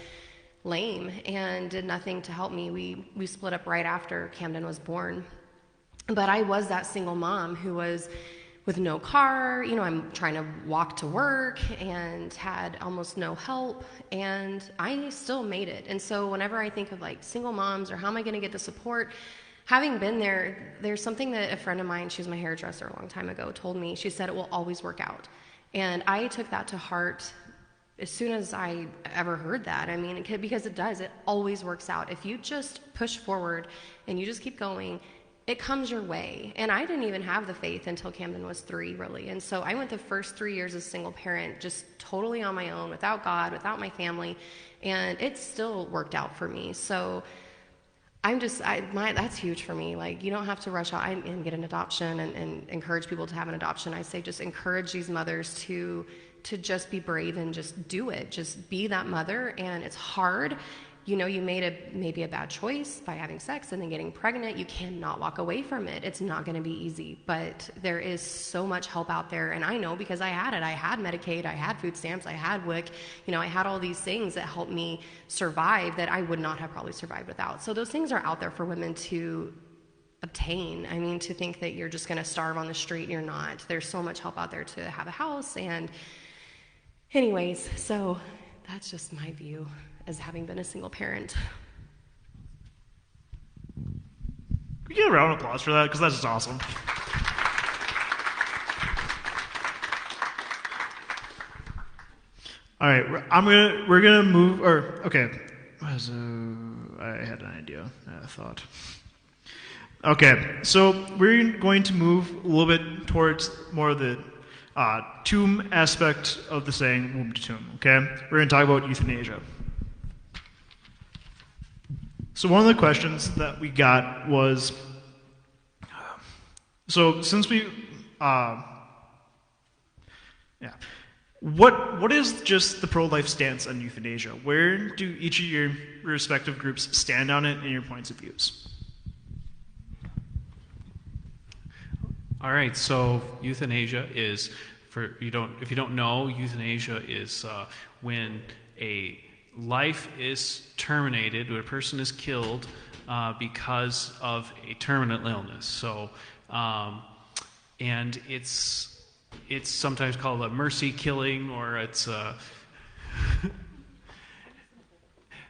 S5: lame and did nothing to help me. We split up right after Camden was born. But I was that single mom who was with no car, I'm trying to walk to work and had almost no help, and I still made it. And so whenever I think of like single moms or how am I going to get the support, having been there, there's something that a friend of mine, she was my hairdresser a long time ago, told me. She said it will always work out. And I took that to heart as soon as I ever heard that. Because it does, it always works out. If you just push forward and you just keep going, it comes your way. And I didn't even have the faith until Camden was 3, really. And so I went the first 3 years as a single parent just totally on my own, without God, without my family, and it still worked out for me. So that's huge for me. Like, you don't have to rush out and get an adoption and encourage people to have an adoption. I say just encourage these mothers to just be brave and just do it. Just be that mother, and it's hard. You made maybe a bad choice by having sex and then getting pregnant. You cannot walk away from it. It's not going to be easy, but there is so much help out there. And I know because I had it. I had Medicaid, I had food stamps, I had WIC. I had all these things that helped me survive that I would not have probably survived without. So those things are out there for women to obtain. To think that you're just going to starve on the street, you're not. There's so much help out there to have a house. And anyways, so that's just my view as having been a single parent.
S1: Can we get a round of applause for that? Because that's just awesome. All right, we're gonna move. Okay. I had an idea. I thought. Okay, so we're going to move a little bit towards more of the tomb aspect of the saying womb to tomb. Okay, we're going to talk about euthanasia. So one of the questions that we got was, since we, what is just the pro-life stance on euthanasia? Where do each of your respective groups stand on it and your points of views?
S2: All right, so euthanasia is, if you don't know, euthanasia is when a life is terminated, when a person is killed because of a terminal illness. So, and it's sometimes called a mercy killing, or it's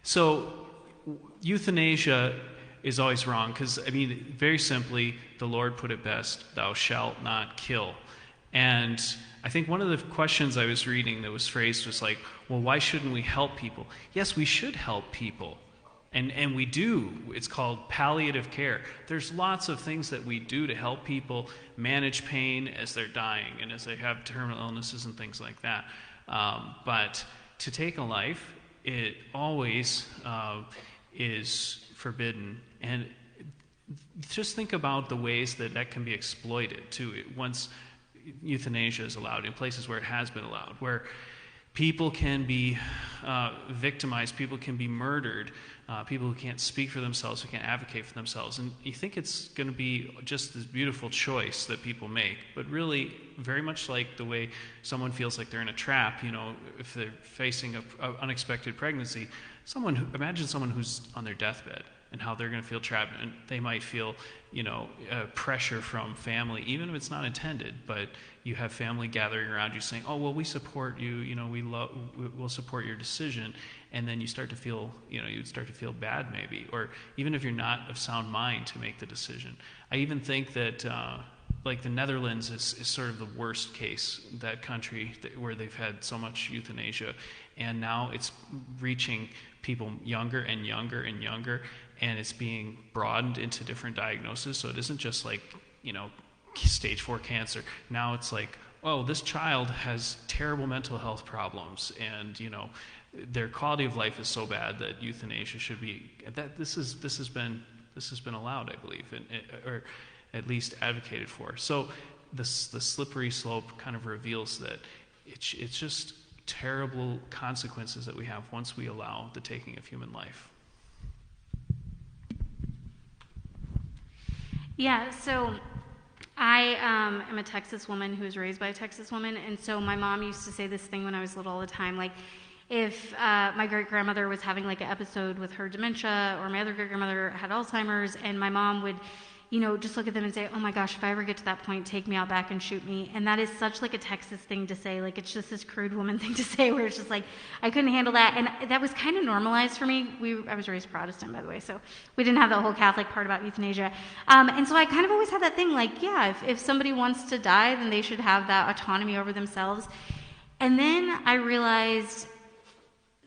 S2: so euthanasia is always wrong because, very simply, the Lord put it best: "Thou shalt not kill." And I think one of the questions I was reading that was phrased was like, well, why shouldn't we help people? Yes, we should help people. And we do. It's called palliative care. There's lots of things that we do to help people manage pain as they're dying and as they have terminal illnesses and things like that. But to take a life, it always is forbidden. And just think about the ways that can be exploited, too, once euthanasia is allowed, in places where it has been allowed, where people can be victimized, people can be murdered, people who can't speak for themselves, who can't advocate for themselves. And you think it's going to be just this beautiful choice that people make, but really very much like the way someone feels like they're in a trap, if they're facing an unexpected pregnancy. Imagine someone who's on their deathbed and how they're going to feel trapped, and they might feel, pressure from family, even if it's not intended, but you have family gathering around you saying, oh, well, we support you, we'll support your decision, and then you start to feel, you'd start to feel bad maybe, or even if you're not of sound mind to make the decision. I even think that, like the Netherlands is sort of the worst case, that country where they've had so much euthanasia, and now it's reaching people younger and younger and younger, and it's being broadened into different diagnoses. So it isn't just like, stage 4 cancer. Now it's like, oh, this child has terrible mental health problems, and their quality of life is so bad that euthanasia should be. That this has been allowed, I believe, or at least advocated for. So the slippery slope kind of reveals that it's just terrible consequences that we have once we allow the taking of human life.
S3: Yeah, so I am a Texas woman who was raised by a Texas woman, and so my mom used to say this thing when I was little all the time, like, if my great-grandmother was having like an episode with her dementia, or my other great-grandmother had Alzheimer's, and my mom would, just look at them and say, oh my gosh, if I ever get to that point, take me out back and shoot me. And that is such like a Texas thing to say. Like, it's just this crude woman thing to say, where it's just like, I couldn't handle that. And that was kind of normalized for me. I was raised Protestant, by the way, so we didn't have the whole Catholic part about euthanasia. And so I kind of always had that thing, like, yeah, if somebody wants to die, then they should have that autonomy over themselves. And then I realized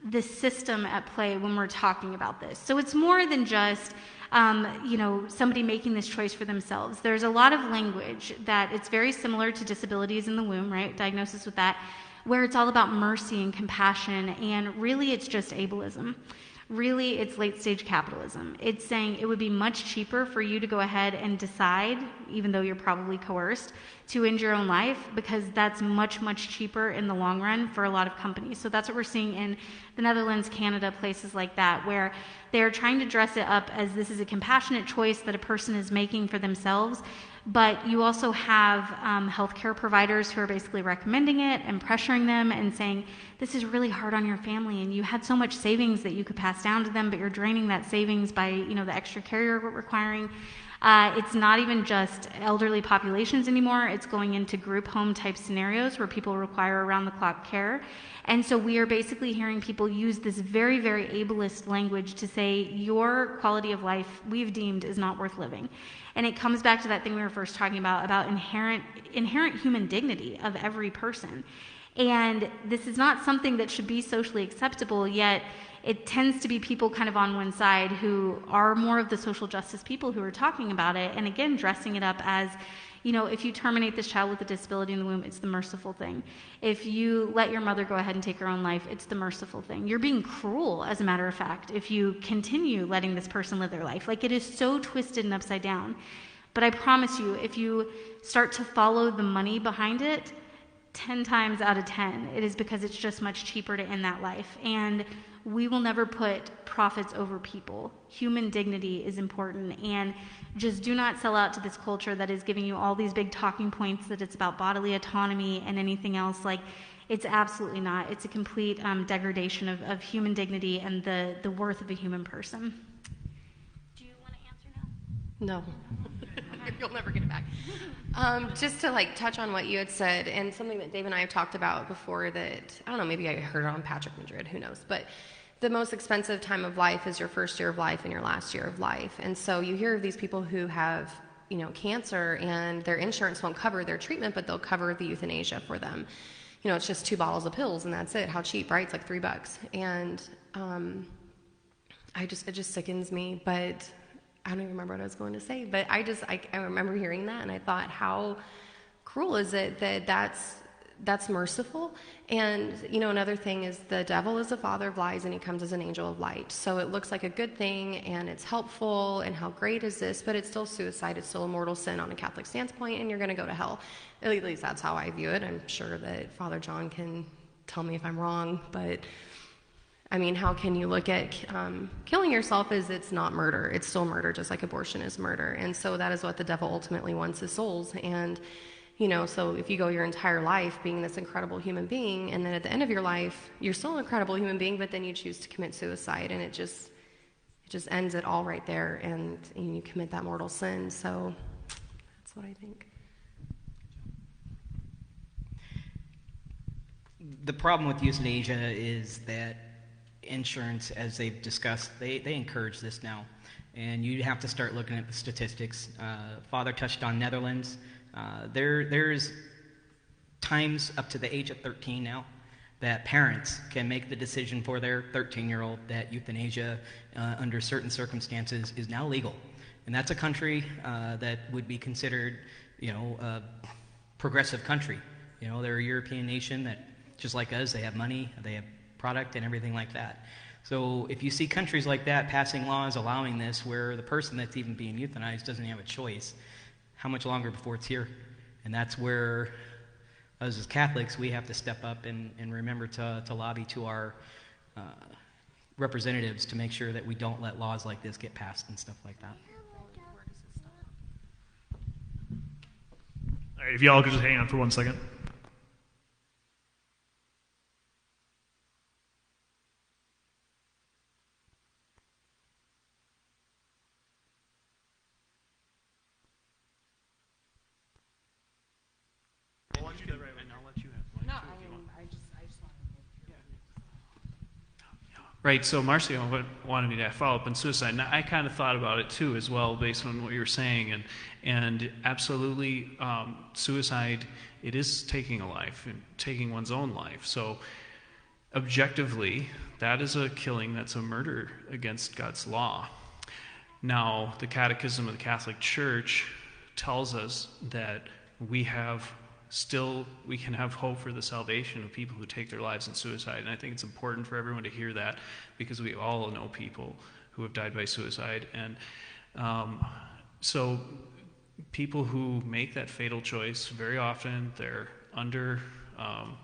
S3: the system at play when we're talking about this. So it's more than just somebody making this choice for themselves. There's a lot of language that it's very similar to disabilities in the womb, right? Diagnosis with that, where it's all about mercy and compassion, and really it's just ableism. Really, it's late-stage capitalism. It's saying it would be much cheaper for you to go ahead and decide, even though you're probably coerced, to end your own life, because that's much, much cheaper in the long run for a lot of companies. So that's what we're seeing in the Netherlands, Canada, places like that, where they're trying to dress it up as this is a compassionate choice that a person is making for themselves. But you also have healthcare providers who are basically recommending it and pressuring them and saying, this is really hard on your family, and you had so much savings that you could pass down to them, but you're draining that savings by the extra care you're requiring. It's not even just elderly populations anymore. It's going into group home type scenarios where people require around-the-clock care. And so we are basically hearing people use this very, very ableist language to say your quality of life we've deemed is not worth living. And it comes back to that thing we were first talking about inherent human dignity of every person. And this is not something that should be socially acceptable, yet it tends to be people kind of on one side who are more of the social justice people who are talking about it, and again, dressing it up as, if you terminate this child with a disability in the womb, it's the merciful thing. If you let your mother go ahead and take her own life, it's the merciful thing. You're being cruel, as a matter of fact, if you continue letting this person live their life. Like, it is so twisted and upside down. But I promise you, if you start to follow the money behind it, 10 times out of 10, it is because it's just much cheaper to end that life. And we will never put profits over people. Human dignity is important, and just do not sell out to this culture that is giving you all these big talking points that it's about bodily autonomy and anything else. Like, it's absolutely not. It's a complete degradation of human dignity and the worth of a human person.
S5: Do you want to answer now? No. You'll never get it back. Just to touch on what you had said, and something that Dave and I have talked about before that, I don't know, maybe I heard it on Patrick Madrid, who knows, but the most expensive time of life is your first year of life and your last year of life. And so you hear of these people who have, cancer, and their insurance won't cover their treatment, but they'll cover the euthanasia for them. It's just 2 bottles of pills and that's it. How cheap, right? It's like $3. And it just sickens me, but I don't even remember what I was going to say, but I remember hearing that, and I thought, how cruel is it that that's merciful? And, another thing is the devil is the father of lies, and he comes as an angel of light. So it looks like a good thing, and it's helpful, and how great is this, but it's still suicide. It's still a mortal sin on a Catholic standpoint, and you're going to go to hell. At least that's how I view it. I'm sure that Father John can tell me if I'm wrong, but how can you look at killing yourself as it's not murder? It's still murder, just like abortion is murder. And so that is what the devil ultimately wants, is souls. And, so if you go your entire life being this incredible human being, and then at the end of your life, you're still an incredible human being, but then you choose to commit suicide, and it just ends it all right there, and you commit that mortal sin. So that's what I think.
S6: The problem with euthanasia is that insurance, as they've discussed, they encourage this now, and you have to start looking at the statistics. Father touched on Netherlands. There's times up to the age of 13 now that parents can make the decision for their 13-year-old that euthanasia under certain circumstances is now legal. And that's a country that would be considered, a progressive country. They're a European nation that, just like us, they have money, they have product and everything like that. So if you see countries like that passing laws allowing this, where the person that's even being euthanized doesn't have a choice, how much longer before it's here? And that's where, us as Catholics, we have to step up and remember to lobby to our representatives to make sure that we don't let laws like this get passed and stuff like that.
S1: All right, if y'all could just hang on for 1 second.
S2: Right, so Marcia wanted me to follow up on suicide, and I kind of thought about it too as well, based on what you were saying, and absolutely, suicide, it is taking a life, and taking one's own life. So objectively, that is a killing, that's a murder against God's law. Now, the Catechism of the Catholic Church tells us that we can have hope for the salvation of people who take their lives in suicide. And I think it's important for everyone to hear that, because we all know people who have died by suicide. And so people who make that fatal choice, very often they're under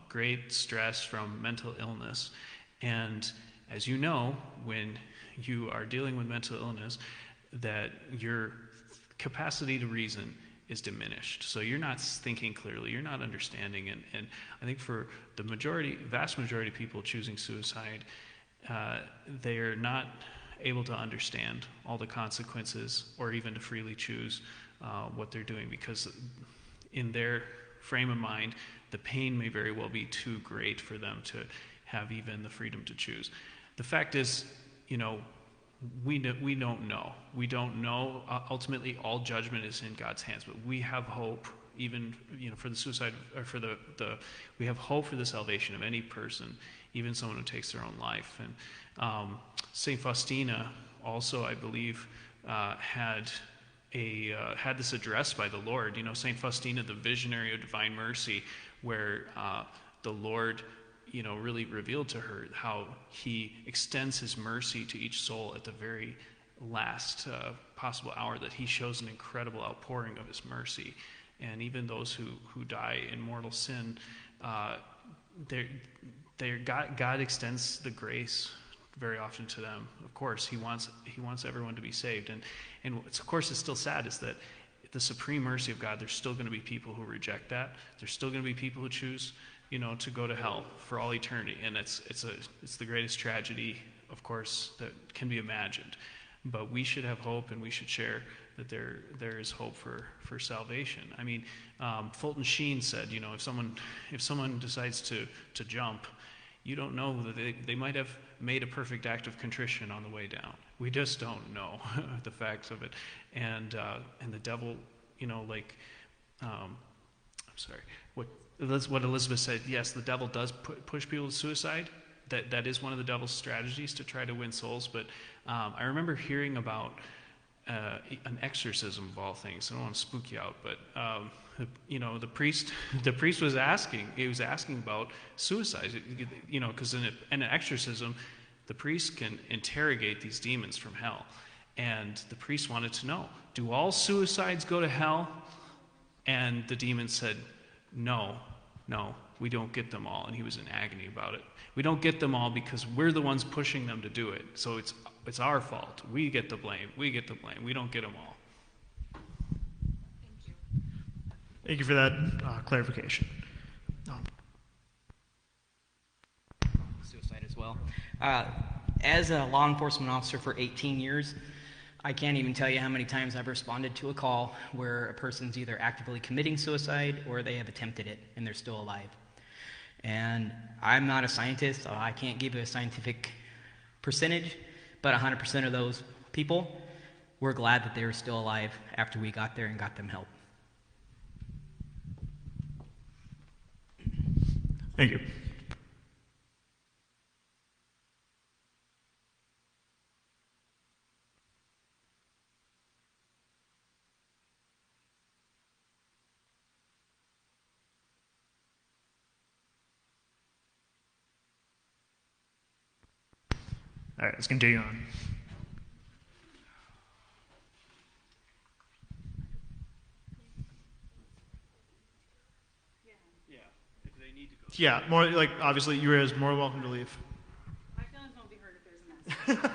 S2: great stress from mental illness. And as you know, when you are dealing with mental illness, that your capacity to reason is diminished. So you're not thinking clearly, you're not understanding, and I think for the vast majority of people choosing suicide, they are not able to understand all the consequences or even to freely choose what they're doing, because in their frame of mind, the pain may very well be too great for them to have even the freedom to choose. The fact is, we don't know. We don't know. Ultimately, all judgment is in God's hands. But we have hope, even for the suicide, or for we have hope for the salvation of any person, even someone who takes their own life. And Saint Faustina also, I believe, had this address by the Lord. Saint Faustina, the visionary of divine mercy, where the Lord really revealed to her how he extends his mercy to each soul at the very last possible hour, that he shows an incredible outpouring of his mercy. And even those who die in mortal sin, God extends the grace very often to them. Of course, he wants everyone to be saved. And of course, it's still sad is that the supreme mercy of God, there's still going to be people who reject that. There's still going to be people who choose to go to hell for all eternity. And it's the greatest tragedy, of course, that can be imagined. But we should have hope, and we should share that there is hope for salvation. I mean, Fulton Sheen said, if someone decides to jump, you don't know that they might have made a perfect act of contrition on the way down. We just don't know the facts of it. And the devil, I'm sorry, what Elizabeth said, yes, the devil does push people to suicide. That is one of the devil's strategies, to try to win souls. But I remember hearing about an exorcism of all things. I don't want to spook you out, but the priest was asking. He was asking about suicide. Because in an exorcism, the priest can interrogate these demons from hell, and the priest wanted to know, do all suicides go to hell? And the demon said, No, we don't get them all. And he was in agony about it. We don't get them all because we're the ones pushing them to do it. So it's our fault. We get the blame. We don't get them all.
S1: Thank you. Thank you for that clarification.
S6: Suicide as well. As a law enforcement officer for 18 years, I can't even tell you how many times I've responded to a call where a person's either actively committing suicide or they have attempted it and they're still alive. And I'm not a scientist, so I can't give you a scientific percentage, but 100% of those people were glad that they were still alive after we got there and got them help.
S1: Thank you. All right, let's continue on.
S2: Yeah, if they need to go.
S1: Yeah, more like obviously you guys more welcome to leave.
S4: My feelings won't be hurt if there's a mess.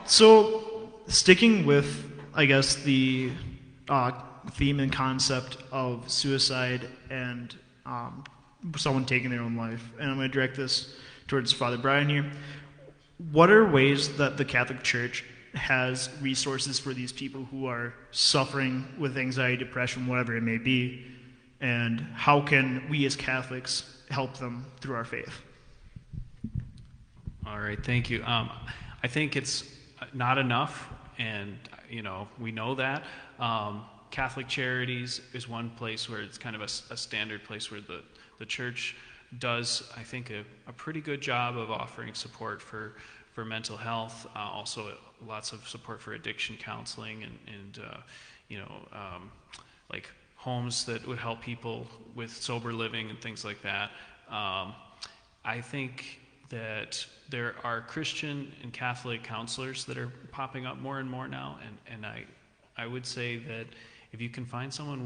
S1: So sticking with, I guess, the theme and concept of suicide and someone taking their own life, and I'm going to direct this towards Father Brian here. What are ways that the Catholic Church has resources for these people who are suffering with anxiety, depression, whatever it may be, and how can we as Catholics help them through our faith?
S2: All right, thank you. I think it's not enough, and we know that. Catholic Charities is one place where it's kind of a standard place where the church does, I think, a pretty good job of offering support for mental health. Also, lots of support for addiction counseling and like homes that would help people with sober living and things like that. I think that there are Christian and Catholic counselors that are popping up more and more now, and I would say that if you can find someone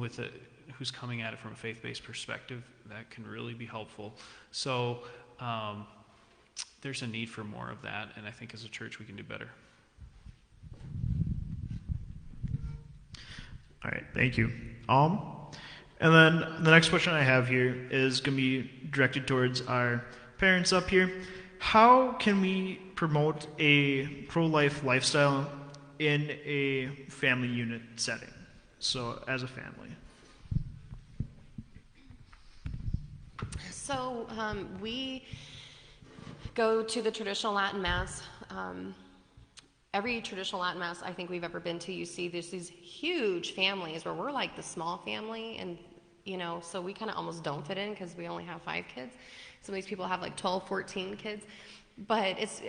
S2: who's coming at it from a faith-based perspective, that can really be helpful. So there's a need for more of that, and I think as a church we can do better.
S1: All right, thank you. And then the next question I have here is going to be directed towards our parents up here. How can we promote a pro-life lifestyle in a family unit setting? So, as a family.
S5: So we go to the traditional Latin Mass. Every traditional Latin Mass I think we've ever been to, you see there's these huge families where we're like the small family, and so we kind of almost don't fit in because we only have 5 kids. Some of these people have like 12, 14 kids. But it's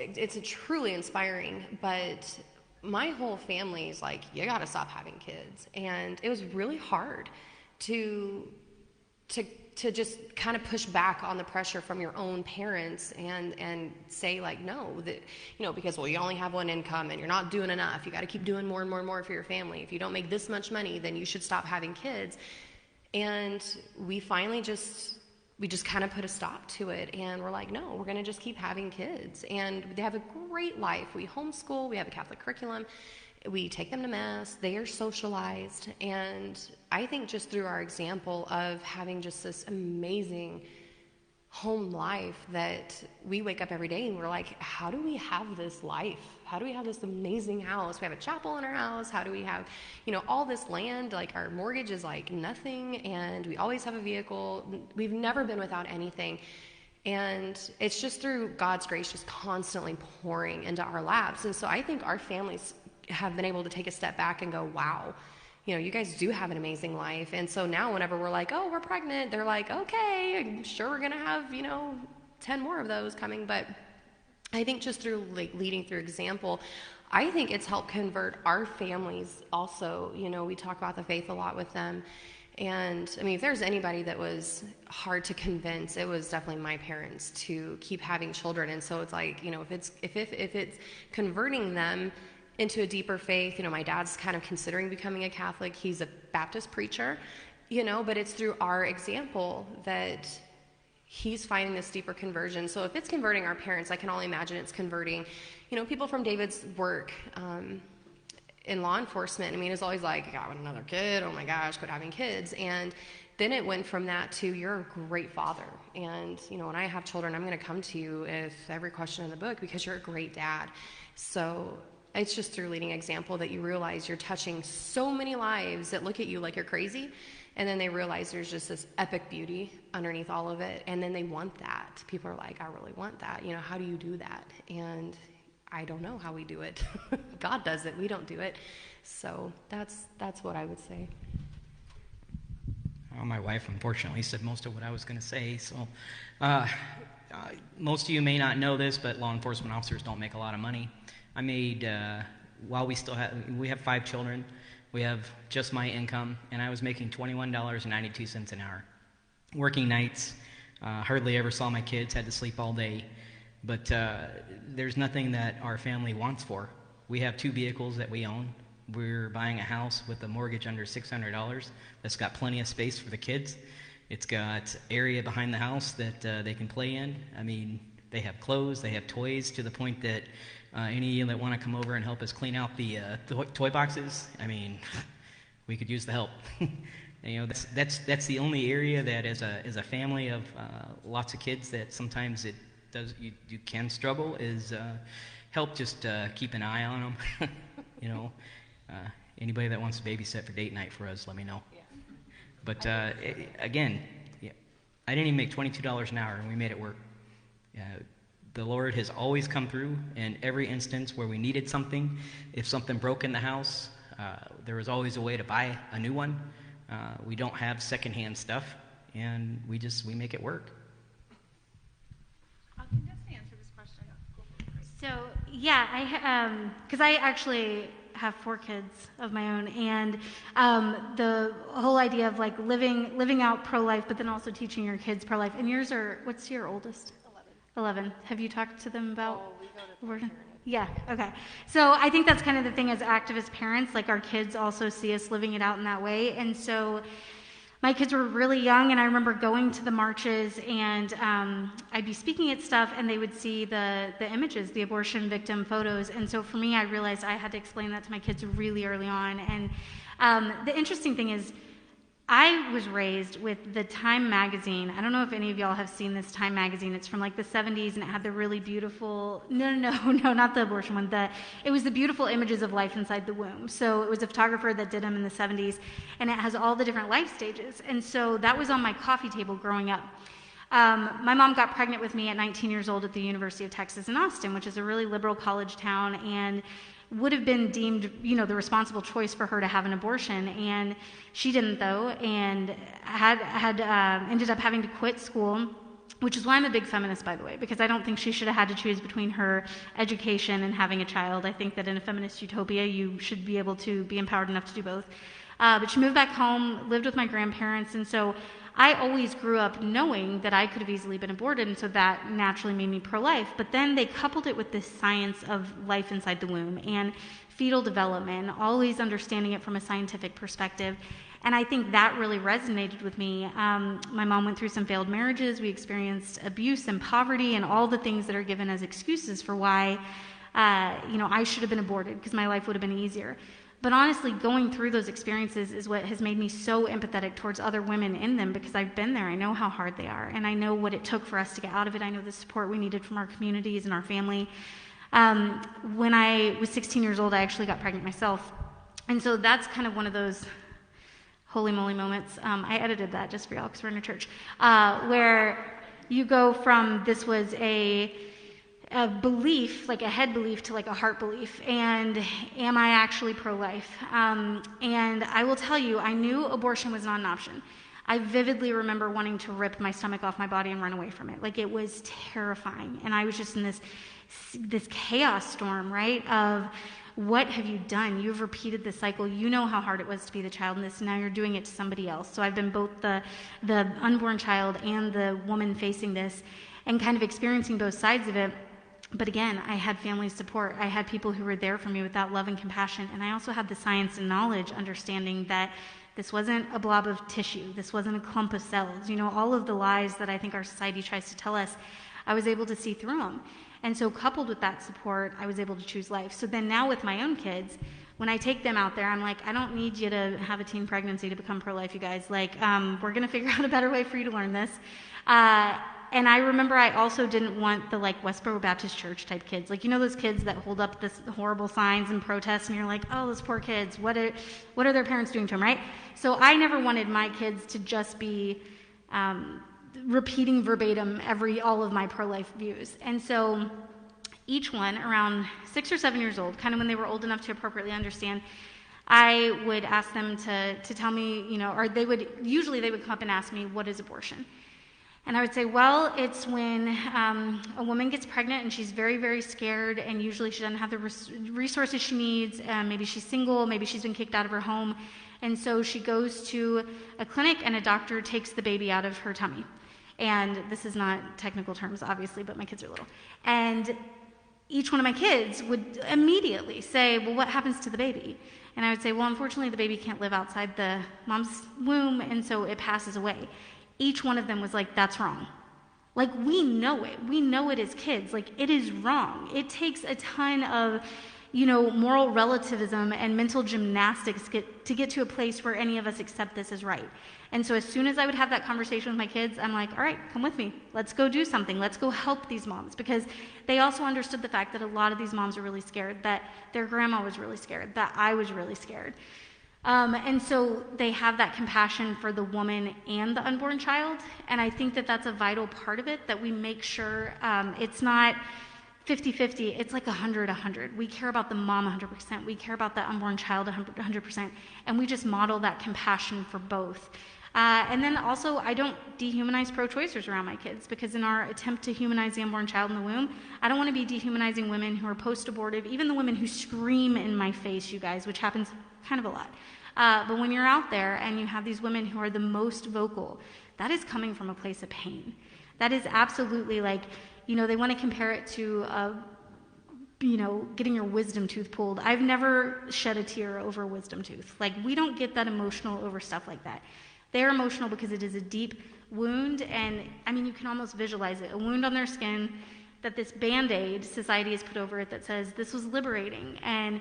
S5: truly inspiring. But my whole family is like, you got to stop having kids. And it was really hard to just kind of push back on the pressure from your own parents and say like, no, that, because, well, you only have one income and you're not doing enough. You got to keep doing more and more and more for your family. If you don't make this much money, then you should stop having kids. And we finally just kind of put a stop to it, and we're like, no, we're going to just keep having kids. And they have a great life. We homeschool, we have a Catholic curriculum, we take them to Mass, they are socialized, and I think just through our example of having just this amazing home life that we wake up every day and we're like, how do we have this life? How do we have this amazing house? We have a chapel in our house. How do we have, all this land? Like our mortgage is like nothing, and we always have a vehicle. We've never been without anything. And it's just through God's grace just constantly pouring into our laps. And so I think our families have been able to take a step back and go, wow, you guys do have an amazing life. And so now whenever we're like, oh, we're pregnant, they're like, okay, I'm sure we're going to have, 10 more of those coming. But I think just through leading through example, I think it's helped convert our families also. We talk about the faith a lot with them. And I mean, if there's anybody that was hard to convince, it was definitely my parents to keep having children. And so it's like, if it's converting them into a deeper faith, my dad's kind of considering becoming a Catholic. He's a Baptist preacher, but it's through our example that he's finding this deeper conversion. So if it's converting our parents, I can only imagine it's converting, people from David's work in law enforcement. I mean, it's always like, I want another kid. Oh my gosh, quit having kids. And then it went from that to, you're a great father. And, when I have children, I'm going to come to you with every question in the book because you're a great dad. So it's just through leading example that you realize you're touching so many lives that look at you like you're crazy. And then they realize there's just this epic beauty underneath all of it. And then they want that. People are like, I really want that. How do you do that? And I don't know how we do it. God does it. We don't do it. So that's what I would say.
S6: Well, my wife, unfortunately, said most of what I was going to say. So most of you may not know this, but law enforcement officers don't make a lot of money. I made, while we have 5 children, We have just my income, and I was making $21.92 an hour. Working nights, hardly ever saw my kids, had to sleep all day. But there's nothing that our family wants for. We have 2 vehicles that we own. We're buying a house with a mortgage under $600 that's got plenty of space for the kids. It's got area behind the house that they can play in. I mean, they have clothes, they have toys, to the point that any of you that want to come over and help us clean out the toy boxes, I mean, we could use the help. You know, that's the only area that as a family of lots of kids that sometimes it does you can struggle is help just keep an eye on them. You know, anybody that wants to babysit for date night for us, let me know. Yeah. But again, yeah, I didn't even make $22 an hour, and we made it work. The Lord has always come through in every instance where we needed something. If something broke in the house, there was always a way to buy a new one. We don't have secondhand stuff, and we make it work.
S4: I can just answer this question.
S3: So yeah, because I actually have 4 kids of my own, and the whole idea of like living out pro-life, but then also teaching your kids pro-life. And yours are, what's your oldest? 11. Have you talked to them about abortion? Yeah, okay. So I think that's kind of the thing as activist parents, like our kids also see us living it out in that way. And so my kids were really young, and I remember going to the marches, and I'd be speaking at stuff, and they would see the images, the abortion victim photos. And so for me, I realized I had to explain that to my kids really early on. And the interesting thing is, I was raised with the Time magazine. I don't know if any of y'all have seen this Time magazine. It's from like the 70s, and it had the really beautiful, no, not the abortion one. It was the beautiful images of life inside the womb. So it was a photographer that did them in the 70s, and it has all the different life stages. And so that was on my coffee table growing up. My mom got pregnant with me at 19 years old at the University of Texas in Austin, which is a really liberal college town, and would have been deemed, the responsible choice for her to have an abortion, and she didn't, though, and had ended up having to quit school, which is why I'm a big feminist, by the way, because I don't think she should have had to choose between her education and having a child. I think that in a feminist utopia, you should be able to be empowered enough to do both. But she moved back home, lived with my grandparents, and so I always grew up knowing that I could have easily been aborted, and so that naturally made me pro-life. But then they coupled it with this science of life inside the womb and fetal development, always understanding it from a scientific perspective. And I think that really resonated with me. My mom went through some failed marriages. We experienced abuse and poverty and all the things that are given as excuses for why I should have been aborted, because my life would have been easier. But honestly, going through those experiences is what has made me so empathetic towards other women in them, because I've been there. I know how hard they are, and I know what it took for us to get out of it. I know the support we needed from our communities and our family. When I was 16 years old, I actually got pregnant myself. And so that's kind of one of those holy moly moments. I edited that just for y'all because we're in a church, where you go from this was a belief, like a head belief, to like a heart belief, and am I actually pro-life? And I will tell you, I knew abortion was not an option. I vividly remember wanting to rip my stomach off my body and run away from it. Like, it was terrifying, and I was just in this chaos storm, right, of what have you done? You've repeated the cycle. You know how hard it was to be the child in this, and now you're doing it to somebody else. So I've been both the unborn child and the woman facing this, and kind of experiencing both sides of it. But again, I had family support. I had people who were there for me with that love and compassion. And I also had the science and knowledge, understanding that this wasn't a blob of tissue. This wasn't a clump of cells. All of the lies that I think our society tries to tell us, I was able to see through them. And so coupled with that support, I was able to choose life. So then now with my own kids, when I take them out there, I'm like, I don't need you to have a teen pregnancy to become pro-life, you guys. Like, we're going to figure out a better way for you to learn this. And I remember I also didn't want the like Westboro Baptist Church type kids. Like, those kids that hold up this horrible signs and protest, and you're like, oh, those poor kids, what are their parents doing to them, right? So I never wanted my kids to just be repeating verbatim all of my pro-life views. And so each one, around 6 or 7 years old, kind of when they were old enough to appropriately understand, I would ask them to tell me, or they would come up and ask me, what is abortion? And I would say, well, it's when a woman gets pregnant and she's very, very scared, and usually she doesn't have the resources she needs. Maybe she's single, maybe she's been kicked out of her home. And so she goes to a clinic and a doctor takes the baby out of her tummy. And this is not technical terms, obviously, but my kids are little. And each one of my kids would immediately say, well, what happens to the baby? And I would say, well, unfortunately, the baby can't live outside the mom's womb, and so it passes away. Each one of them was like, that's wrong. Like, we know it. We know it as kids. Like, it is wrong. It takes a ton of, moral relativism and mental gymnastics to get to a place where any of us accept this as right. And so as soon as I would have that conversation with my kids, I'm like, all right, come with me. Let's go do something. Let's go help these moms. Because they also understood the fact that a lot of these moms are really scared, that their grandma was really scared, that I was really scared. And so they have that compassion for the woman and the unborn child. And I think that that's a vital part of it, that we make sure it's not 50-50, it's like 100-100. We care about the mom 100%. We care about that unborn child 100%. And we just model that compassion for both. And then also, I don't dehumanize pro-choicers around my kids, because in our attempt to humanize the unborn child in the womb, I don't want to be dehumanizing women who are post-abortive, even the women who scream in my face, you guys, which happens kind of a lot. But when you're out there and you have these women who are the most vocal, that is coming from a place of pain. That is absolutely like, they want to compare it to, getting your wisdom tooth pulled. I've never shed a tear over a wisdom tooth. Like, we don't get that emotional over stuff like that. They're emotional because it is a deep wound, and you can almost visualize it. A wound on their skin that this Band-Aid society has put over it that says this was liberating, and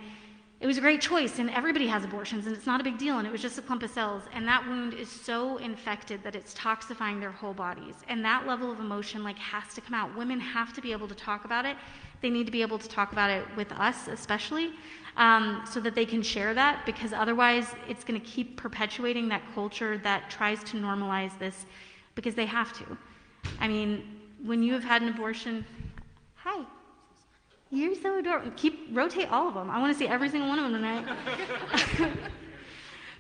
S3: it was a great choice, and everybody has abortions, and it's not a big deal, and it was just a clump of cells. And that wound is so infected that it's toxifying their whole bodies. And that level of emotion has to come out. Women have to be able to talk about it. They need to be able to talk about it with us, especially, so that they can share that, because otherwise it's going to keep perpetuating that culture that tries to normalize this, because they have to. When you have had an abortion, hi. You're so adorable. Rotate all of them. I want to see every single one of them tonight.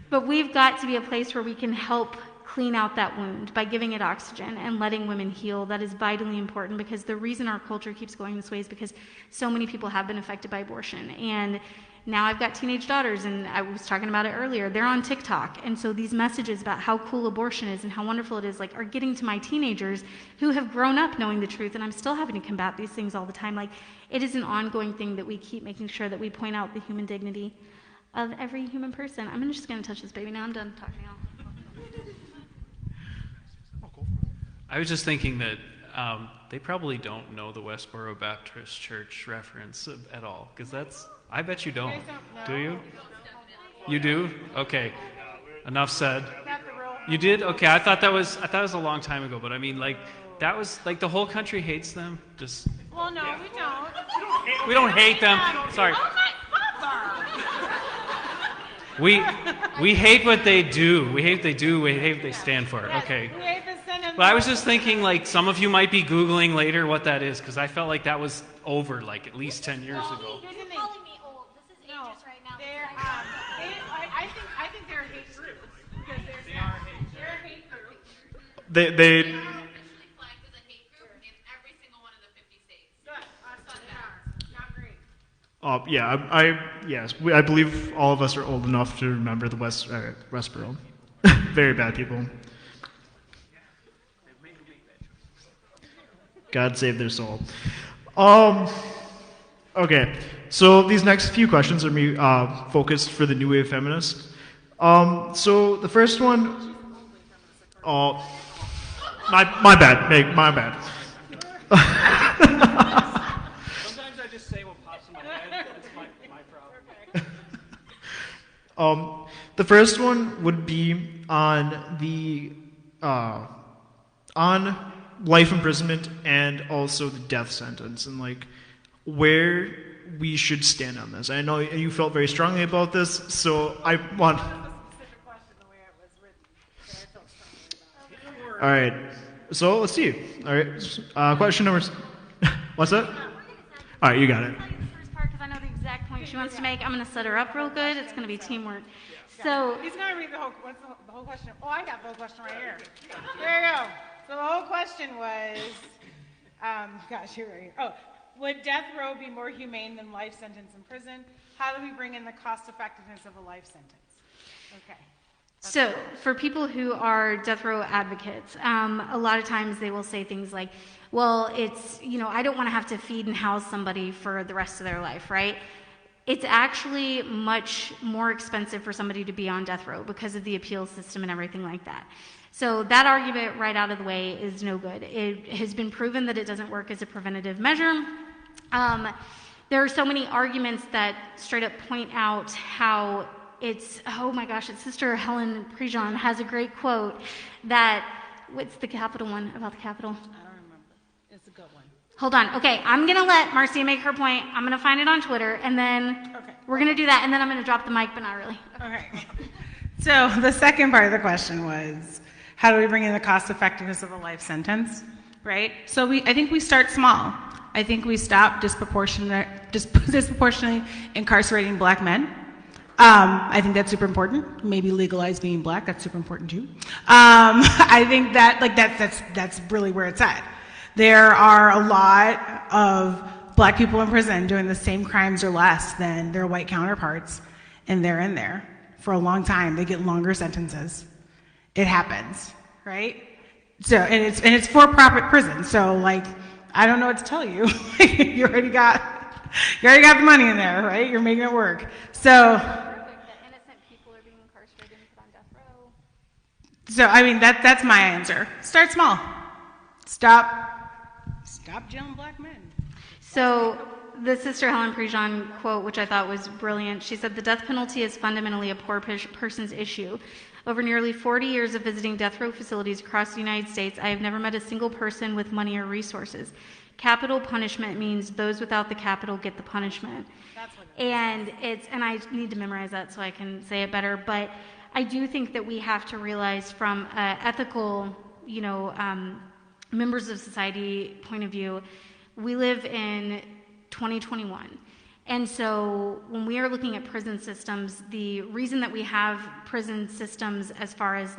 S3: But we've got to be a place where we can help clean out that wound by giving it oxygen and letting women heal. That is vitally important, because the reason our culture keeps going this way is because so many people have been affected by abortion. And now I've got teenage daughters, and I was talking about it earlier. They're on TikTok. And so these messages about how cool abortion is and how wonderful it is, are getting to my teenagers who have grown up knowing the truth, and I'm still having to combat these things all the time. It is an ongoing thing that we keep making sure that we point out the human dignity of every human person. I'm just going to touch this baby now. I'm done talking now.
S2: I was just thinking that they probably don't know the Westboro Baptist Church reference at all, because I bet you don't. Do you? You do? Okay. Enough said. You did? Okay. I thought that was a long time ago, but that was the whole country hates them. Just.
S4: Well, no, we don't.
S2: We don't hate them. Sorry.
S4: Oh
S2: We hate what they do. We hate what they do. We hate what they stand for. Okay.
S4: We hate the sin and
S2: But I was just thinking, some of you might be Googling later what that is, because I felt like that was over, at least 10 years ago.
S3: You're calling me old. This is ages right now.
S4: I think they're hate groups, because they're a hate group.
S1: They
S7: flagged as a hate group in every single one of the 50 states.
S4: Good. Not great.
S1: I believe all of us are old enough to remember the Westboro. Very bad people. God save their soul. Okay, so these next few questions are me focused for the New Wave Feminists. So the first one, my bad, Meg, my bad.
S2: Sometimes I just say what pops in my head. It's my problem.
S1: The first one would be on the on life imprisonment and also the death sentence, and where we should stand on this. I know you felt very strongly about this, so I want. All right, so let's see. All right, question number. What's that? All right, you got it.
S3: First part, because I know the exact point she wants to make. I'm going to set her up real good. It's going to be teamwork. So
S4: He's going to read the whole question. Oh, I got the whole question right here. There you go. So the whole question was, would death row be more humane than life sentence in prison? How do we bring in the cost effectiveness of a life sentence? Okay.
S3: So, for people who are death row advocates, a lot of times they will say things like, well, it's, I don't want to have to feed and house somebody for the rest of their life, right? It's actually much more expensive for somebody to be on death row because of the appeal system and everything like that. So that argument right out of the way is no good. It has been proven that it doesn't work as a preventative measure. There are so many arguments that straight up point out how it's Sister Helen Prejean has a great quote that, what's the capital one about the Capitol?
S4: I don't remember. It's a good one.
S3: Hold on. Okay, I'm going to let Marcia make her point. I'm going to find it on Twitter, and then we're going to do that, and then I'm going to drop the mic, but not really.
S4: Okay. So the second part of the question was, how do we bring in the cost effectiveness of a life sentence, right? So I think we start small. I think we stop disproportionately incarcerating black men. I think that's super important. Maybe legalize being black. That's super important too. I think that that's really where it's at. There are a lot of black people in prison doing the same crimes or less than their white counterparts, and they're in there for a long time. They get longer sentences. It happens, right? So and it's for-profit prison. So I don't know what to tell you. You already got the money in there, right? You're making it work. So. So, that's my answer. Start small. Stop jailing black men.
S3: So, the Sister Helen Prejean quote, which I thought was brilliant, she said, "The death penalty is fundamentally a poor person's issue. Over nearly 40 years of visiting death row facilities across the United States, I have never met a single person with money or resources. Capital punishment means those without the capital get the punishment."
S4: That's what
S3: and I need to memorize that so I can say it better, but I do think that we have to realize from an ethical, members of society point of view, we live in 2021. And so when we are looking at prison systems, the reason that we have prison systems as far as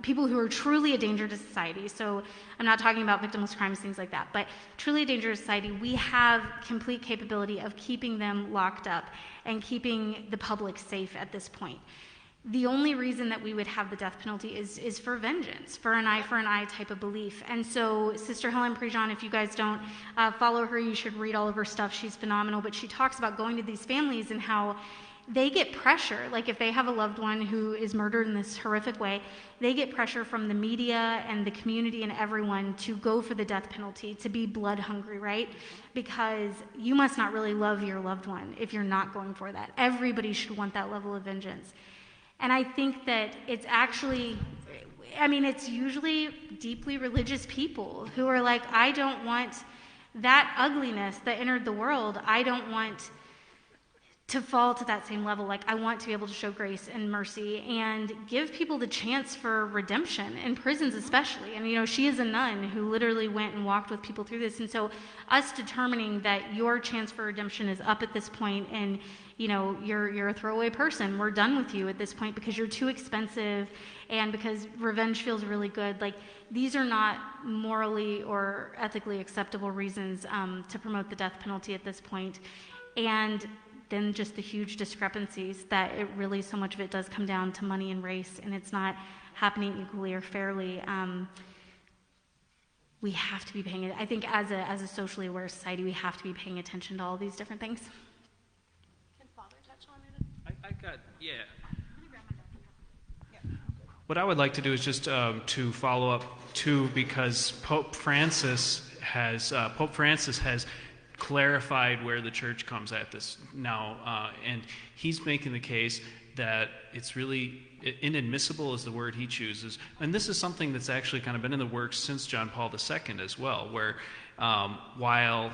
S3: people who are truly a danger to society, so I'm not talking about victimless crimes, things like that, but truly a danger to society, we have complete capability of keeping them locked up and keeping the public safe at this point. The only reason that we would have the death penalty is for vengeance, for an eye type of belief. And so Sister Helen Prejean, if you guys don't follow her, you should read all of her stuff. She's phenomenal. But she talks about going to these families and how they get pressure. Like if they have a loved one who is murdered in this horrific way, they get pressure from the media and the community and everyone to go for the death penalty, to be blood hungry, right? Because you must not really love your loved one if you're not going for that. Everybody should want that level of vengeance. And I think that it's actually, it's usually deeply religious people who are like, I don't want that ugliness that entered the world. I don't want to fall to that same level. I want to be able to show grace and mercy and give people the chance for redemption, in prisons especially. And, she is a nun who literally went and walked with people through this. And so us determining that your chance for redemption is up at this point and you're a throwaway person. We're done with you at this point because you're too expensive and because revenge feels really good. These are not morally or ethically acceptable reasons to promote the death penalty at this point. And then just the huge discrepancies that it really, so much of it does come down to money and race, and it's not happening equally or fairly. We have to be paying, I think as a socially aware society, we have to be paying attention to all these different things.
S2: What I would like to do is just to follow up too, because Pope Francis has clarified where the church comes at this now, and he's making the case that it's really inadmissible is the word he chooses, and this is something that's actually kind of been in the works since John Paul II as well, where while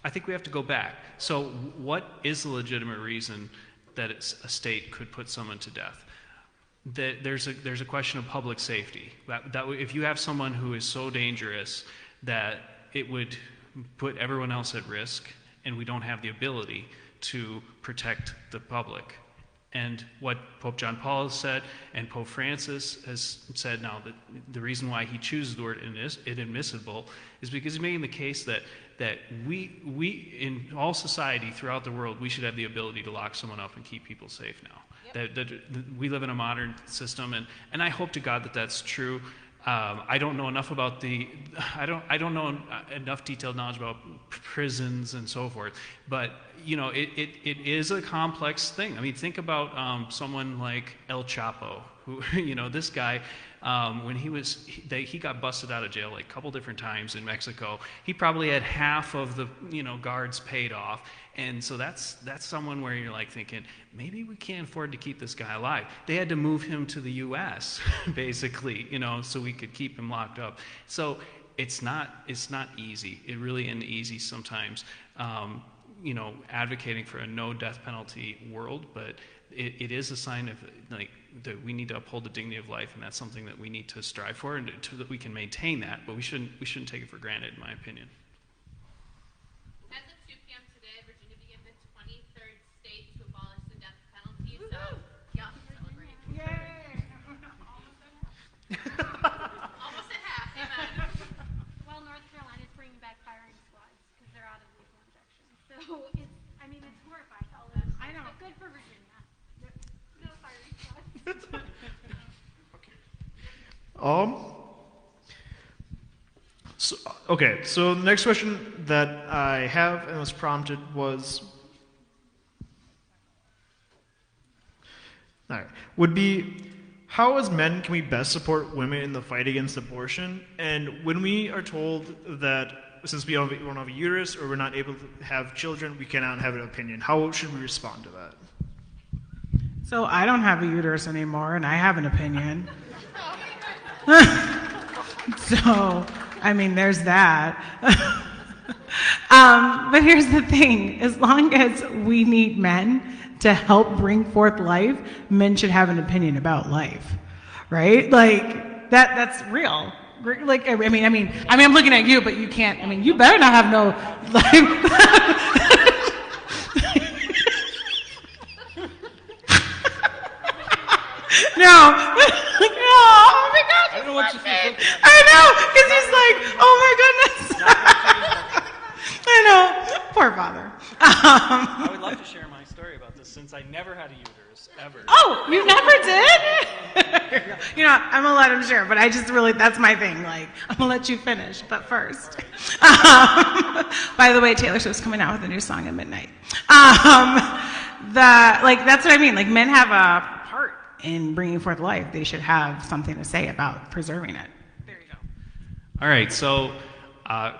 S2: I think we have to go back. So what is the legitimate reason that a state could put someone to death? There's a question of public safety. That if you have someone who is so dangerous that it would put everyone else at risk, and we don't have the ability to protect the public, And what Pope John Paul has said and Pope Francis has said now, that the reason why he chooses the word inadmissible is because he's making the case that we in all society throughout the world, we should have the ability to lock someone up and keep people safe now. Yep. That we live in a modern system, and I hope to God that that's true. I don't know enough about I don't know enough detailed knowledge about prisons and so forth, but it is a complex thing. I mean, think about someone like El Chapo, who this guy, when he got busted out of jail like a couple different times in Mexico. He probably had half of the guards paid off, and so that's someone where you're like thinking, maybe we can't afford to keep this guy alive. They had to move him to the U.S. basically, so we could keep him locked up. So it's not easy. It really isn't easy sometimes. Advocating for a no death penalty world, but it is a sign of that we need to uphold the dignity of life, and that's something that we need to strive for, and that we can maintain that. But we shouldn't take it for granted, in my opinion.
S7: As of 2 p.m. today, Virginia became the 23rd state to abolish the death penalty. So, yeah, celebrate.
S4: Yay!
S7: Almost at half. Amen.
S3: Well, North Carolina's bringing back firing squads because they're out of lethal injection. So it's horrifying.
S4: I know.
S3: But good for Virginia. No firing squads.
S1: So the next question that I have and was prompted was, would be, how as men can we best support women in the fight against abortion? And when we are told that since we don't have a uterus or we're not able to have children, we cannot have an opinion, how should we respond to that?
S4: So I don't have a uterus anymore, and I have an opinion. So, I mean, there's that. But here's the thing. As long as we need men to help bring forth life, men should have an opinion about life, right? Like, that's real. Like, I mean, I'm looking at you, but you can't, you better not have no life. No. Oh my God.
S6: I don't know what you think.
S4: I know, because he's like, oh my goodness. I know. Poor father.
S2: I would love to share my story about this, since I never had a uterus, ever.
S4: Oh, you never did? I'm going to let him share, but I just really, that's my thing. Like, I'm going to let you finish, but first. By the way, Taylor Swift's coming out with a new song at midnight. That's what I mean. Like, men have a part in bringing forth life. They should have something to say about preserving it. There you go.
S2: All right, so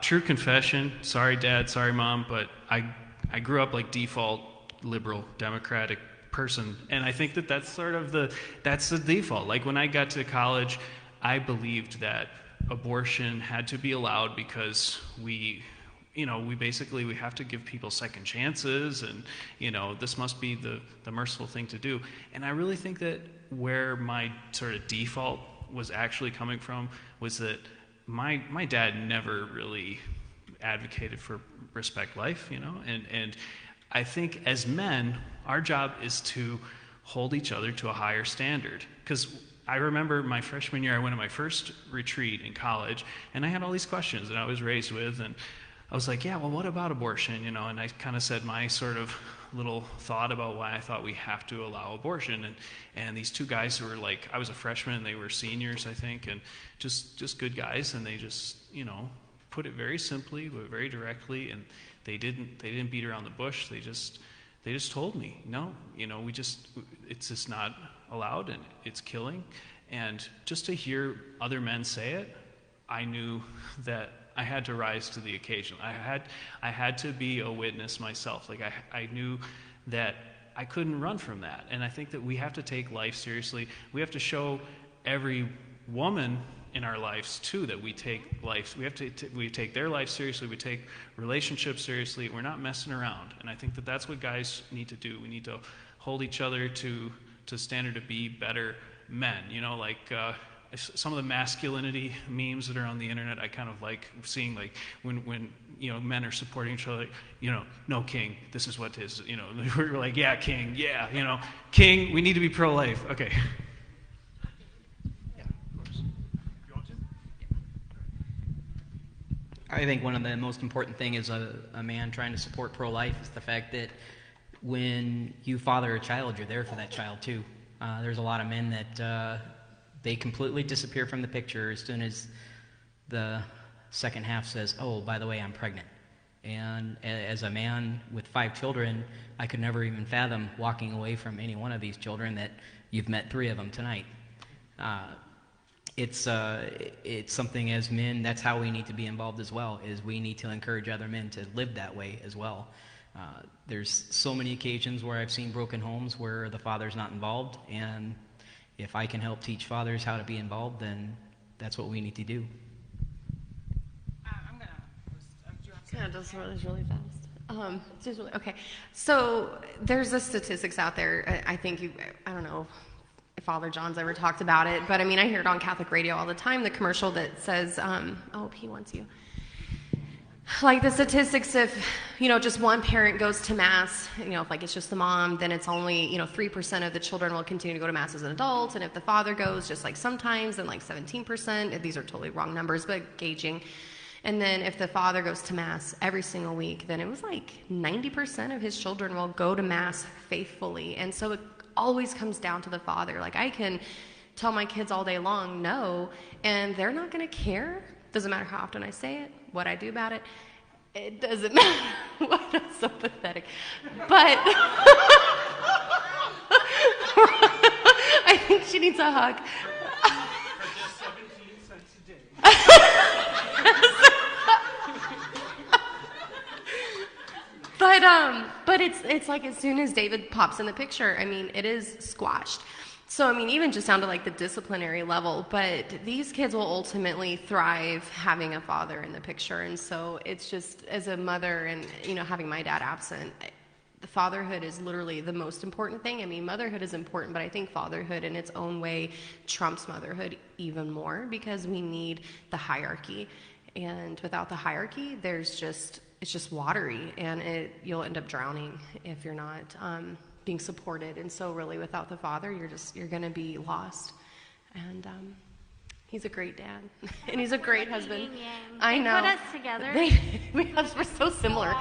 S2: true confession. Sorry, Dad. Sorry, Mom. But I grew up like default liberal democratic person, and I think that that's sort of the default. Like when I got to college, I believed that abortion had to be allowed because we have to give people second chances, and this must be the merciful thing to do. And I really think that where my sort of default was actually coming from was that my dad never really advocated for respect life, and I think as men, our job is to hold each other to a higher standard. Because I remember my freshman year, I went to my first retreat in college, and I had all these questions that I was raised with, and I was like, yeah, well, what about abortion? And I kind of said my sort of little thought about why I thought we have to allow abortion. And these two guys who were like, I was a freshman and they were seniors, I think, and just good guys, and they just, put it very simply, but very directly, and they didn't beat around the bush. They just told me, no, it's just not allowed, and it's killing. And just to hear other men say it, I knew that I had to rise to the occasion. I had to be a witness myself. Like I knew that I couldn't run from that. And I think that we have to take life seriously. We have to show every woman in our lives too that we take life. We take their life seriously. We take relationships seriously. We're not messing around. And I think that that's what guys need to do. We need to hold each other to standard to be better men. some of the masculinity memes that are on the internet. I kind of like seeing like when men are supporting each other. No, king. This is what is. We're like, yeah, king. Yeah, king. We need to be pro-life. Okay.
S1: Yeah, of course. You want to?
S6: I think one of the most important thing is a man trying to support pro-life is the fact that when you father a child, you're there for that child too. There's a lot of men that they completely disappear from the picture as soon as the second half says, oh, by the way, I'm pregnant. And as a man with 5 children, I could never even fathom walking away from any one of these children that you've met 3 of them tonight. It's something as men, that's how we need to be involved as well, is we need to encourage other men to live that way as well. There's so many occasions where I've seen broken homes where the father's not involved, and if I can help teach fathers how to be involved, then that's what we need to do.
S5: Yeah, just really fast. Okay. So there's the statistics out there. I think I don't know if Father John's ever talked about it, but I mean, I hear it on Catholic radio all the time, the commercial that says, oh, he wants you. Like the statistics, if, just one parent goes to Mass, if like it's just the mom, then it's only, 3% of the children will continue to go to Mass as an adult. And if the father goes just like sometimes, then like 17%, these are totally wrong numbers, but gauging. And then if the father goes to Mass every single week, then it was like 90% of his children will go to Mass faithfully. And so it always comes down to the father. Like I can tell my kids all day long, no, and they're not going to care. Doesn't matter how often I say it, what I do about it. It doesn't matter. What, that's so pathetic. But I think she needs a hug.
S2: For just 17 cents a day.
S5: But it's like as soon as David pops in the picture, I mean, it is squashed. So, I mean, even just down to like the disciplinary level, but these kids will ultimately thrive having a father in the picture. And so it's just, as a mother and, having my dad absent, the fatherhood is literally the most important thing. I mean, motherhood is important, but I think fatherhood in its own way trumps motherhood even more because we need the hierarchy. And without the hierarchy, it's just watery, and you'll end up drowning if you're not being supported. And so really without the father, you're going to be lost. And he's a great dad and he's a great husband. I know.
S3: Put us together.
S5: We're so similar.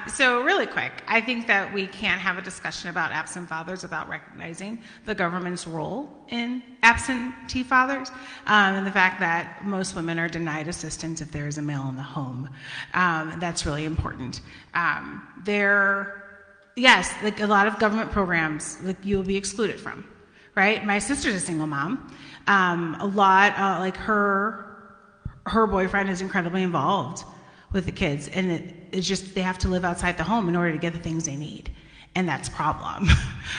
S4: So really quick, I think that we can't have a discussion about absent fathers without recognizing the government's role in absentee fathers, and the fact that most women are denied assistance if there is a male in the home. That's really important. Yes, like a lot of government programs, like you'll be excluded from, right? My sister's a single mom. Like her boyfriend is incredibly involved with the kids, and it's just they have to live outside the home in order to get the things they need, and that's a problem,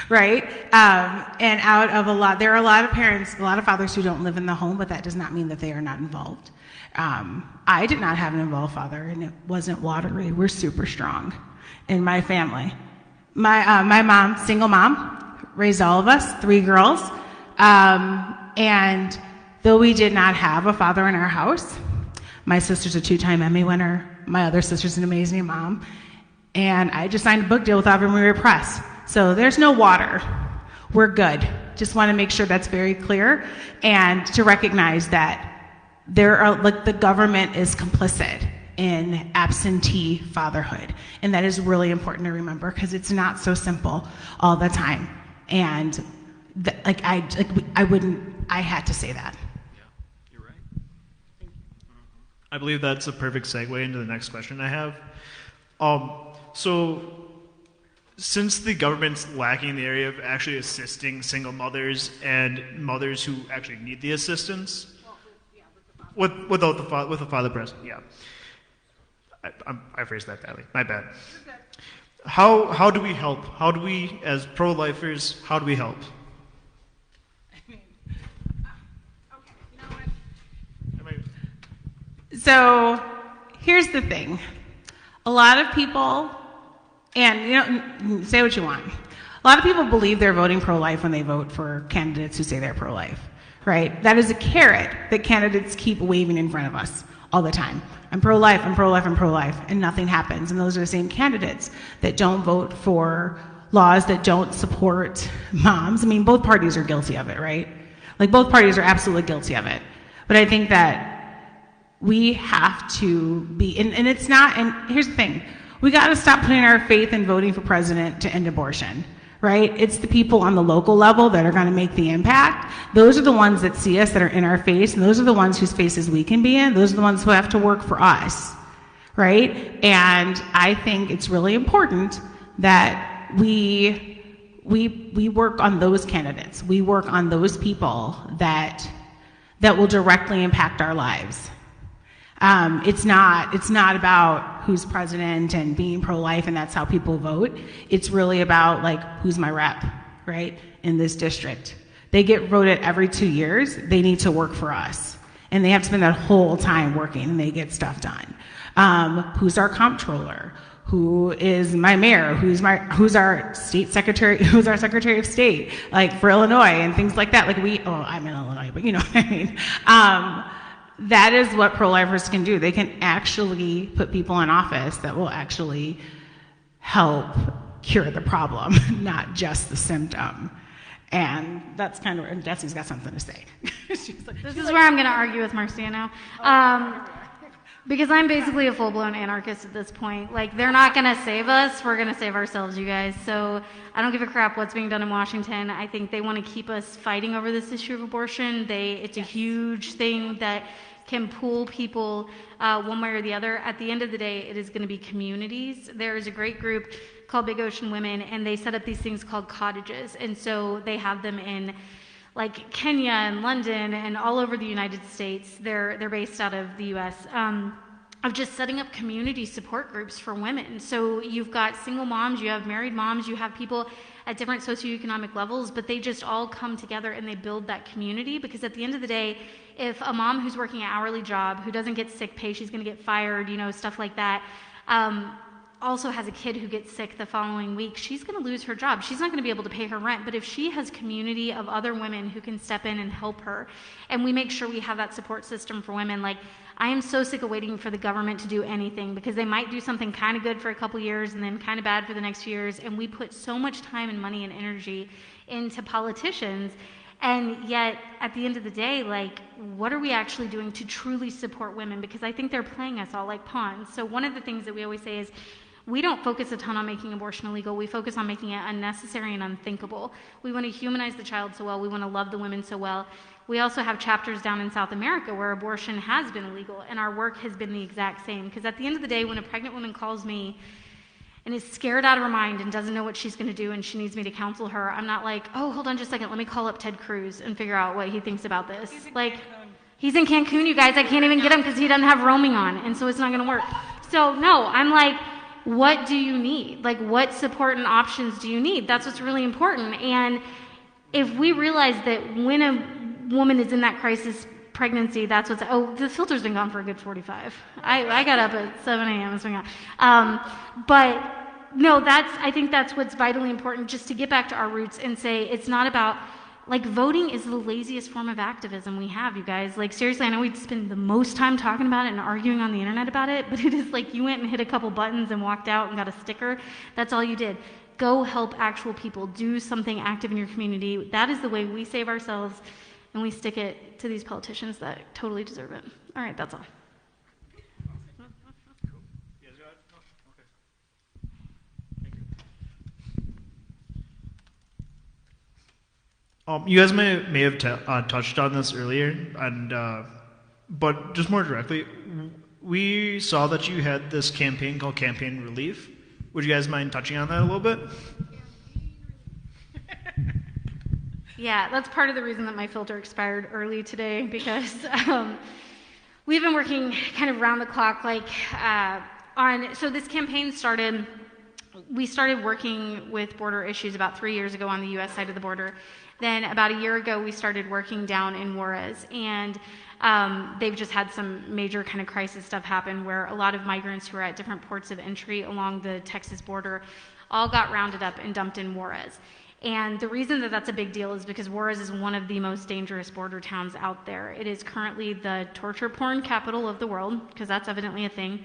S4: right? And there are a lot of parents, a lot of fathers who don't live in the home, but that does not mean that they are not involved. I did not have an involved father, and it wasn't watery. We're super strong in my family. My mom, single mom, raised all of us, 3 girls, and though we did not have a father in our house, my sister's a 2-time Emmy winner. My other sister's an amazing mom. And I just signed a book deal with Ave Maria Press. So there's no water. We're good. Just want to make sure that's very clear, and to recognize that the government is complicit in absentee fatherhood. And that is really important to remember because it's not so simple all the time. And I had to say that.
S1: I believe that's a perfect segue into the next question I have. So, since the government's lacking in the area of actually assisting single mothers and mothers who actually need the assistance, with the father present, yeah. I phrased that badly. My bad. How do we help? How do we, as pro-lifers, how do we help?
S4: So here's the thing. A lot of people, and say what you want, A lot of people believe they're voting pro-life when they vote for candidates who say they're pro-life, right? That is a carrot that candidates keep waving in front of us all the time. I'm pro-life, I'm pro-life, I'm pro-life, and nothing happens. And those are the same candidates that don't vote for laws that don't support moms. I mean, both parties are guilty of it, right? Like, both parties are absolutely guilty of it. But I think that we have to be, and it's not, and here's the thing, we got to stop putting our faith in voting for president to end abortion, right? It's the people on the local level that are going to make the impact. Those are the ones that see us, that are in our face, and those are the ones whose faces we can be in. Those are the ones who have to work for us, right? And I think it's really important that we work on those candidates. We work on those people that will directly impact our lives. It's not about who's president and being pro-life and that's how people vote. It's really about, like, who's my rep, right, in this district. They get voted every 2 years. They need to work for us. And they have to spend that whole time working, and they get stuff done. Who's our comptroller? Who is my mayor? Who's our state secretary? Who's our secretary of state? Like, for Illinois and things like that. Like, I'm in Illinois, but you know what I mean. That is what pro-lifers can do. They can actually put people in office that will actually help cure the problem, not just the symptom. And that's kind of, and Destiny's got something to say. This is
S3: where I'm going to argue with Marcia now. Because I'm basically a full-blown anarchist at this point. Like, they're not going to save us. We're going to save ourselves, you guys. So I don't give a crap what's being done in Washington. I think they want to keep us fighting over this issue of abortion. It's a huge thing that can pull people one way or the other. At the end of the day, it is going to be communities. There is a great group called Big Ocean Women, and they set up these things called cottages. And so they have them in, like, Kenya and London and all over the United States. They're based out of the U.S., of just setting up community support groups for women. So you've got single moms, you have married moms, you have people at different socioeconomic levels, but they just all come together and they build that community, because at the end of the day, if a mom who's working an hourly job, who doesn't get sick pay, she's going to get fired, stuff like that, also has a kid who gets sick the following week, she's going to lose her job. She's not going to be able to pay her rent. But if she has community of other women who can step in and help her, and we make sure we have that support system for women, like, I am so sick of waiting for the government to do anything, because they might do something kind of good for a couple years and then kind of bad for the next few years, and we put so much time and money and energy into politicians, and yet at the end of the day, like, what are we actually doing to truly support women? Because I think they're playing us all like pawns. So one of the things that we always say is, we don't focus a ton on making abortion illegal. We focus on making it unnecessary and unthinkable. We want to humanize the child so well. We want to love the women so well. We also have chapters down in South America where abortion has been illegal, and our work has been the exact same. Because at the end of the day, when a pregnant woman calls me and is scared out of her mind and doesn't know what she's going to do and she needs me to counsel her, I'm not like, oh, hold on just a second, let me call up Ted Cruz and figure out what he thinks about this. He's in Cancun, you guys. I can't even get him because he doesn't have roaming on, and so it's not going to work. So no, I'm like, what do you need? Like, what support and options do you need? That's what's really important. And if we realize that when a woman is in that crisis pregnancy, that's what's, the filter's been gone for a good 45. I got up at 7 a.m. It's been gone. But no, I think that's what's vitally important, just to get back to our roots and say it's not about, like, voting is the laziest form of activism we have, you guys. Like, seriously, I know we spend the most time talking about it and arguing on the internet about it, but it is like you went and hit a couple buttons and walked out and got a sticker. That's all you did. Go help actual people. Do something active in your community. That is the way we save ourselves, and we stick it to these politicians that totally deserve it. All right, that's all.
S1: You guys may have touched on this earlier, and but just more directly, we saw that you had this campaign called Campaign Relief. Would you guys mind touching on that a little bit?
S3: Yeah, that's part of the reason that my filter expired early today, because we've been working kind of round the clock, like so this campaign started, we started working with border issues about 3 years ago on the U.S. side of the border. Then about a year ago, we started working down in Juarez, and they've just had some major kind of crisis stuff happen where a lot of migrants who are at different ports of entry along the Texas border all got rounded up and dumped in Juarez. And the reason that that's a big deal is because Juarez is one of the most dangerous border towns out there. It is currently the torture porn capital of the world, because that's evidently a thing.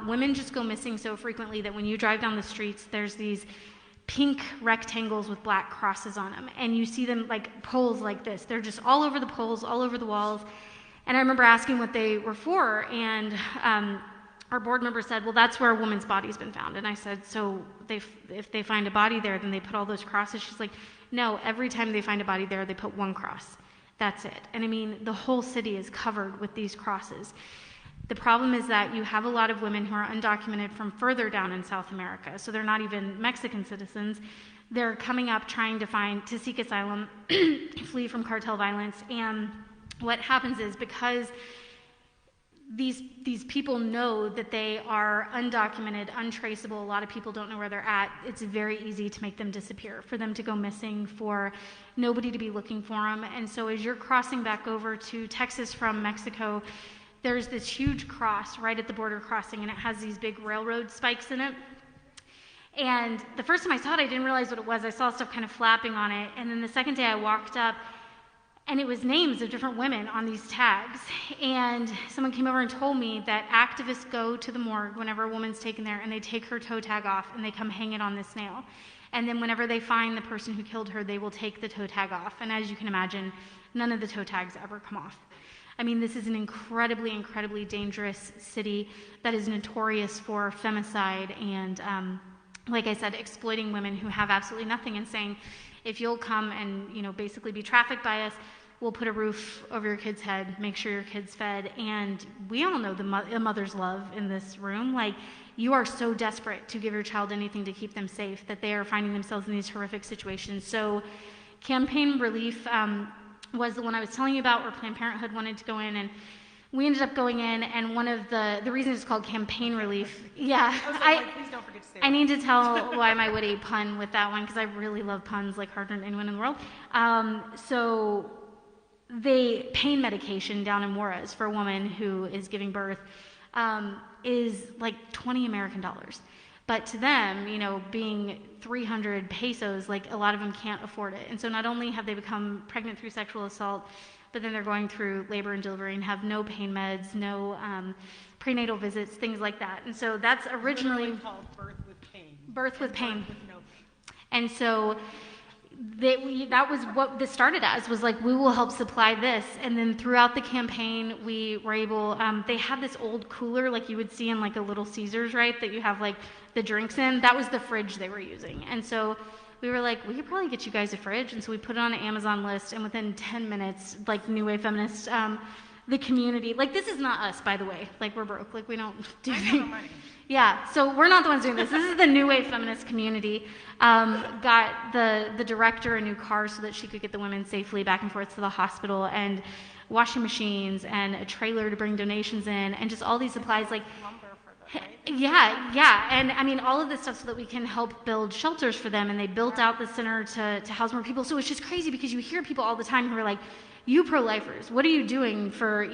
S3: Women just go missing so frequently that when you drive down the streets, there's these pink rectangles with black crosses on them, and you see them like poles like this. They're just all over the poles, all over the walls. And I remember asking what they were for, and our board member said, well, that's where a woman's body's been found. And I said, so if they find a body there, then they put all those crosses? She's like, no, every time they find a body there, they put one cross. That's it. And I mean, the whole city is covered with these crosses. The problem is that you have a lot of women who are undocumented from further down in South America, so they're not even Mexican citizens. They're coming up trying to seek asylum, flee from cartel violence, and what happens is, because these people know that they are undocumented, untraceable, a lot of people don't know where they're at, it's very easy to make them disappear, for them to go missing, for nobody to be looking for them. And so as you're crossing back over to Texas from Mexico, there's this huge cross right at the border crossing, and it has these big railroad spikes in it. And the first time I saw it, I didn't realize what it was. I saw stuff kind of flapping on it. And then the second day I walked up, and it was names of different women on these tags. And someone came over and told me that activists go to the morgue whenever a woman's taken there, and they take her toe tag off, and they come hang it on this nail. And then whenever they find the person who killed her, they will take the toe tag off. And as you can imagine, none of the toe tags ever come off. I mean, this is an incredibly, incredibly dangerous city that is notorious for femicide and, like I said, exploiting women who have absolutely nothing, and saying, if you'll come and, basically be trafficked by us, we'll put a roof over your kid's head, make sure your kid's fed. And we all know the mother's love in this room. Like, you are so desperate to give your child anything to keep them safe that they are finding themselves in these horrific situations. So Campaign Relief was the one I was telling you about, where Planned Parenthood wanted to go in, and we ended up going in, and one of the reasons it's called Campaign Relief, yeah,
S4: please don't forget to say
S3: I need to tell why my witty pun with that one, because I really love puns like harder than anyone in the world. So pain medication down in Juarez for a woman who is giving birth is like $20 American. But to them, being 300 pesos, like, a lot of them can't afford it. And so not only have they become pregnant through sexual assault, but then they're going through labor and delivery and have no pain meds, no prenatal visits, things like that. And so that's originally
S4: called birth with pain.
S3: Birth with pain.
S4: Birth with no pain.
S3: And so that was what this started as, was like, we will help supply this. And then throughout the campaign, we were able, they had this old cooler like you would see in like a Little Caesars, right, that you have like the drinks in. That was the fridge they were using. And so we were like, we could probably get you guys a fridge. And so we put it on an Amazon list, and within 10 minutes, like, New Wave Feminists, the community, like, this is not us, by the way, like, we're broke, like, we don't do things. Yeah, so we're not the ones doing this. This is the New Wave Feminist community. Got the director a new car so that she could get the women safely back and forth to the hospital, and washing machines, and a trailer to bring donations in, and just all these supplies, like, yeah, and I mean, all of this stuff so that we can help build shelters for them, and they built out the center to house more people. So it's just crazy, because you hear people all the time who are like, you pro-lifers, what are you doing for,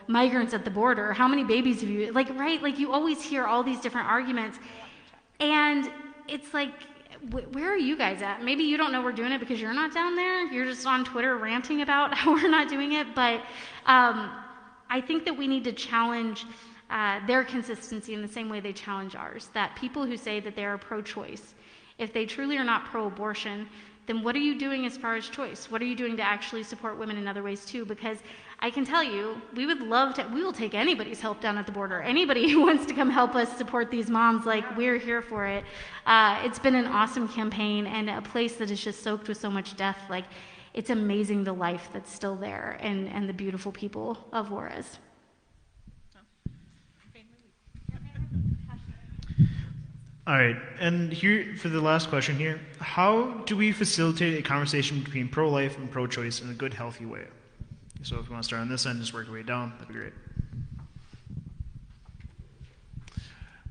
S3: migrants at the border? How many babies have you, like, right? Like, you always hear all these different arguments, and it's like, where are you guys at? Maybe you don't know we're doing it because you're not down there. You're just on Twitter ranting about how we're not doing it. But I think that we need to challenge their consistency in the same way they challenge ours. That people who say that they are pro-choice, if they truly are not pro-abortion, then what are you doing as far as choice? What are you doing to actually support women in other ways too? Because I can tell you, we will take anybody's help down at the border. Anybody who wants to come help us support these moms, like, we're here for it. It's been an awesome campaign, and a place that is just soaked with so much death. Like, it's amazing the life that's still there, and the beautiful people of Juarez.
S1: All right, and here for the last question here, how do we facilitate a conversation between pro-life and pro-choice in a good, healthy way? So if you want to start on this end, just work your way down, that'd be great.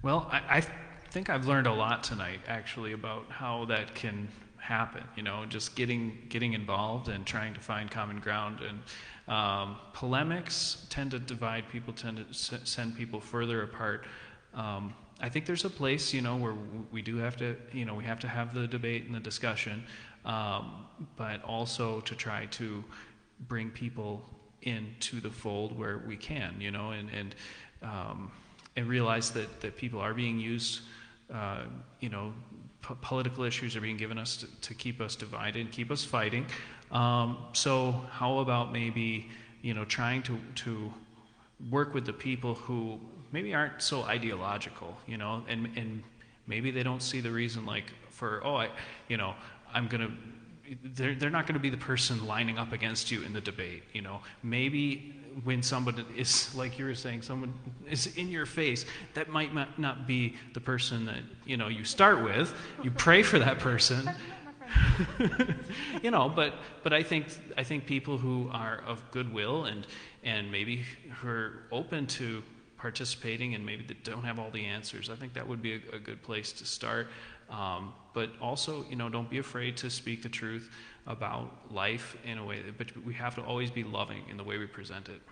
S2: Well, I think I've learned a lot tonight, actually, about how that can happen. Just getting involved and trying to find common ground. And polemics tend to divide people, tend to send people further apart. I think there's a place, where we do have to, we have to have the debate and the discussion, but also to try to bring people into the fold where we can, and realize that people are being used, political issues are being given us to keep us divided and keep us fighting. So how about maybe, trying to work with the people who maybe aren't so ideological, and maybe they don't see the reason they're not going to be the person lining up against you in the debate, Maybe when someone is, like you were saying, someone is in your face, that might not be the person that, you start with. You pray for that person. But I think people who are of goodwill and maybe who are open to participating and maybe that don't have all the answers, I think that would be a good place to start. But also, don't be afraid to speak the truth about life in a way, but we have to always be loving in the way we present it.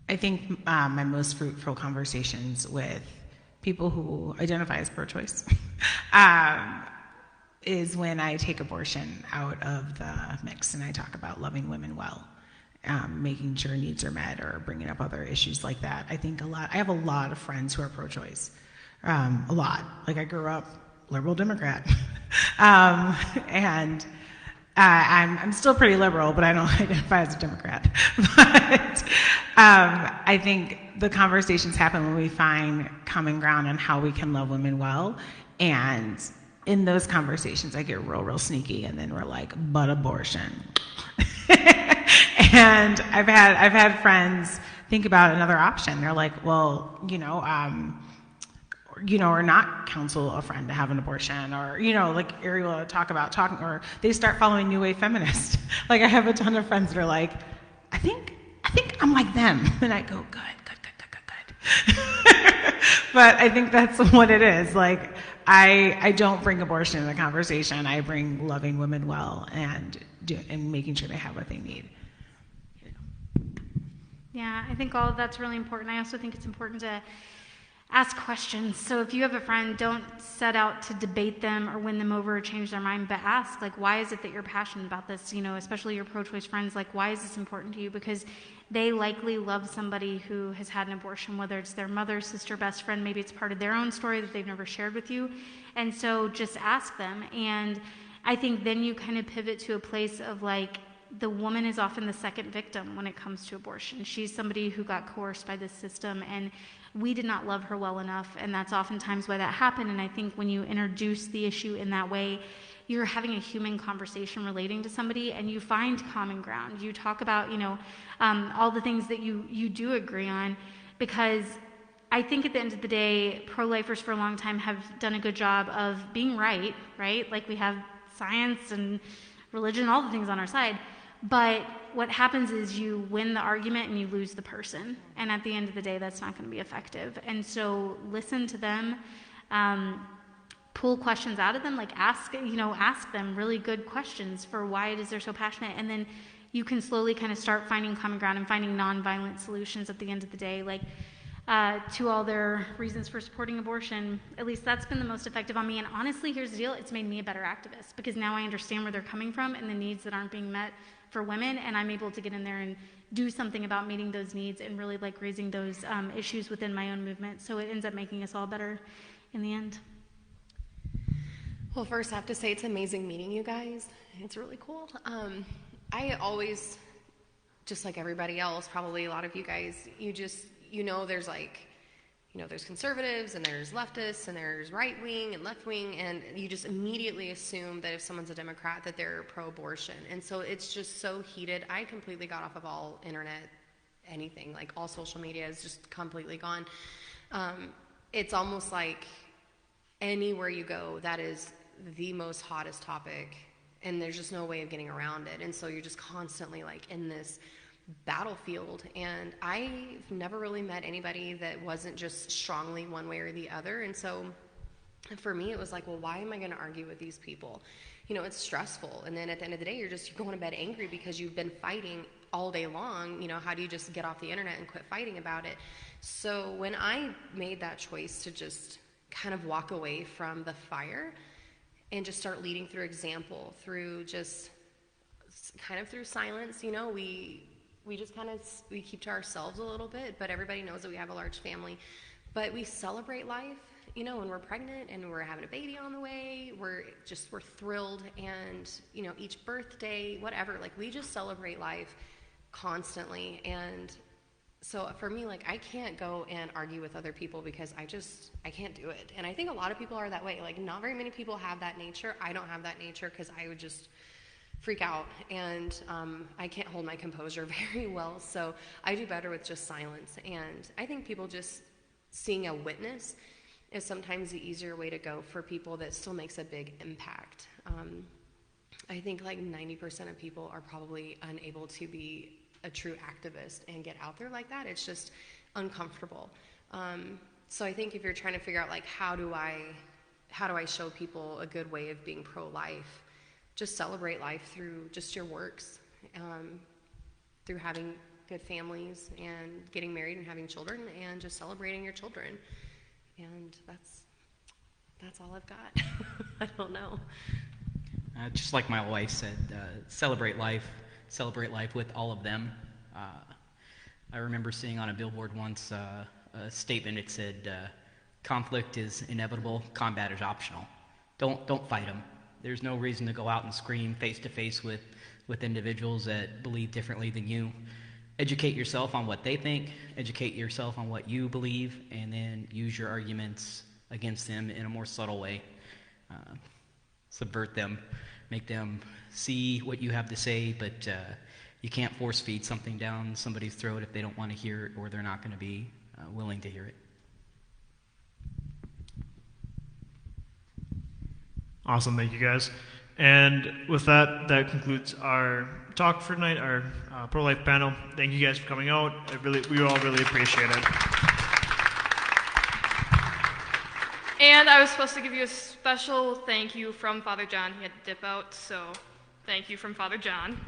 S4: I think my most fruitful conversations with people who identify as pro-choice is when I take abortion out of the mix and I talk about loving women well, making sure needs are met, or bringing up other issues like that. I have a lot of friends who are pro-choice. A lot. Like, I grew up liberal Democrat. And I'm still pretty liberal, but I don't identify as a Democrat. But I think the conversations happen when we find common ground on how we can love women well. And in those conversations, I get real sneaky, and then we're like, but abortion. And I've had friends think about another option. They're like, well, or not counsel a friend to have an abortion, or, like Ariel will talking, or they start following New Wave Feminists. Like, I have a ton of friends that are like, I think I'm like them. And I go, good. But I think that's what it is. Like, I don't bring abortion in the conversation. I bring loving women well and making sure they have what they need.
S3: Yeah, I think all of that's really important. I also think it's important to ask questions. So if you have a friend, don't set out to debate them or win them over or change their mind, but ask, why is it that you're passionate about this? Especially your pro-choice friends, why is this important to you? Because they likely love somebody who has had an abortion, whether it's their mother, sister, best friend, maybe it's part of their own story that they've never shared with you. And so just ask them. And I think then you kind of pivot to a place of the woman is often the second victim when it comes to abortion. She's somebody who got coerced by this system, and we did not love her well enough, and that's oftentimes why that happened. And I think when you introduce the issue in that way, you're having a human conversation relating to somebody, and you find common ground. You talk about, all the things that you do agree on, because I think at the end of the day, pro-lifers for a long time have done a good job of being right? Like, we have science and religion, all the things on our side. But what happens is you win the argument and you lose the person. And at the end of the day, that's not going to be effective. And so listen to them, pull questions out of them, ask them really good questions for why it is they're so passionate. And then you can slowly kind of start finding common ground and finding nonviolent solutions at the end of the day. To all their reasons for supporting abortion, at least that's been the most effective on me. And honestly, here's the deal, it's made me a better activist, because now I understand where they're coming from and the needs that aren't being met for women, and I'm able to get in there and do something about meeting those needs and really raising those issues within my own movement. So it ends up making us all better in the end.
S5: Well, first I have to say it's amazing meeting you guys. It's really cool. I always, just like everybody else, probably a lot of you guys, there's there's conservatives and there's leftists and there's right wing and left wing, and you just immediately assume that if someone's a Democrat that they're pro-abortion. And so it's just so heated. I completely got off of all internet, anything, all social media is just completely gone. It's almost like anywhere you go, that is the most hottest topic, and there's just no way of getting around it. And so you're just constantly in this battlefield, and I've never really met anybody that wasn't just strongly one way or the other. And so for me it was well, why am I going to argue with these people? It's stressful, and then at the end of the day you're going to bed angry because you've been fighting all day long, you know, how do you just get off the internet and quit fighting about it? So when I made that choice to just kind of walk away from the fire and just start leading through example, through just kind of through silence, you know, we just kind of, we keep to ourselves a little bit, but everybody knows that we have a large family. But we celebrate life, you know, when we're pregnant and we're having a baby on the way, we're thrilled, and, you know, each birthday, whatever, like, we just celebrate life constantly. And so for me, like, I can't go and argue with other people because I can't do it. And I think a lot of people are that way. Like, not very many people have that nature. I don't have that nature because I would just freak out, and I can't hold my composure very well. So I do better with just silence. And I think people just seeing a witness is sometimes the easier way to go for people that still makes a big impact. I think like 90% of people are probably unable to be a true activist and get out there like that. It's just uncomfortable. So I think if you're trying to figure out, like, how do I show people a good way of being pro-life, just celebrate life through just your works, through having good families and getting married and having children, and just celebrating your children. And that's all I've got. I don't know.
S6: Just like my wife said, celebrate life with all of them. I remember seeing on a billboard once a statement. It said, conflict is inevitable, combat is optional. Don't fight them. There's no reason to go out and scream face to face with individuals that believe differently than you. Educate yourself on what they think, educate yourself on what you believe, and then use your arguments against them in a more subtle way. Subvert them, make them see what you have to say, but you can't force feed something down somebody's throat if they don't want to hear it, or they're not going to be willing to hear it.
S1: Awesome, thank you guys. And with that, that concludes our talk for tonight, our pro-life panel. Thank you guys for coming out. We all really appreciate it.
S8: And I was supposed to give you a special thank you from Father John. He had to dip out, so thank you from Father John.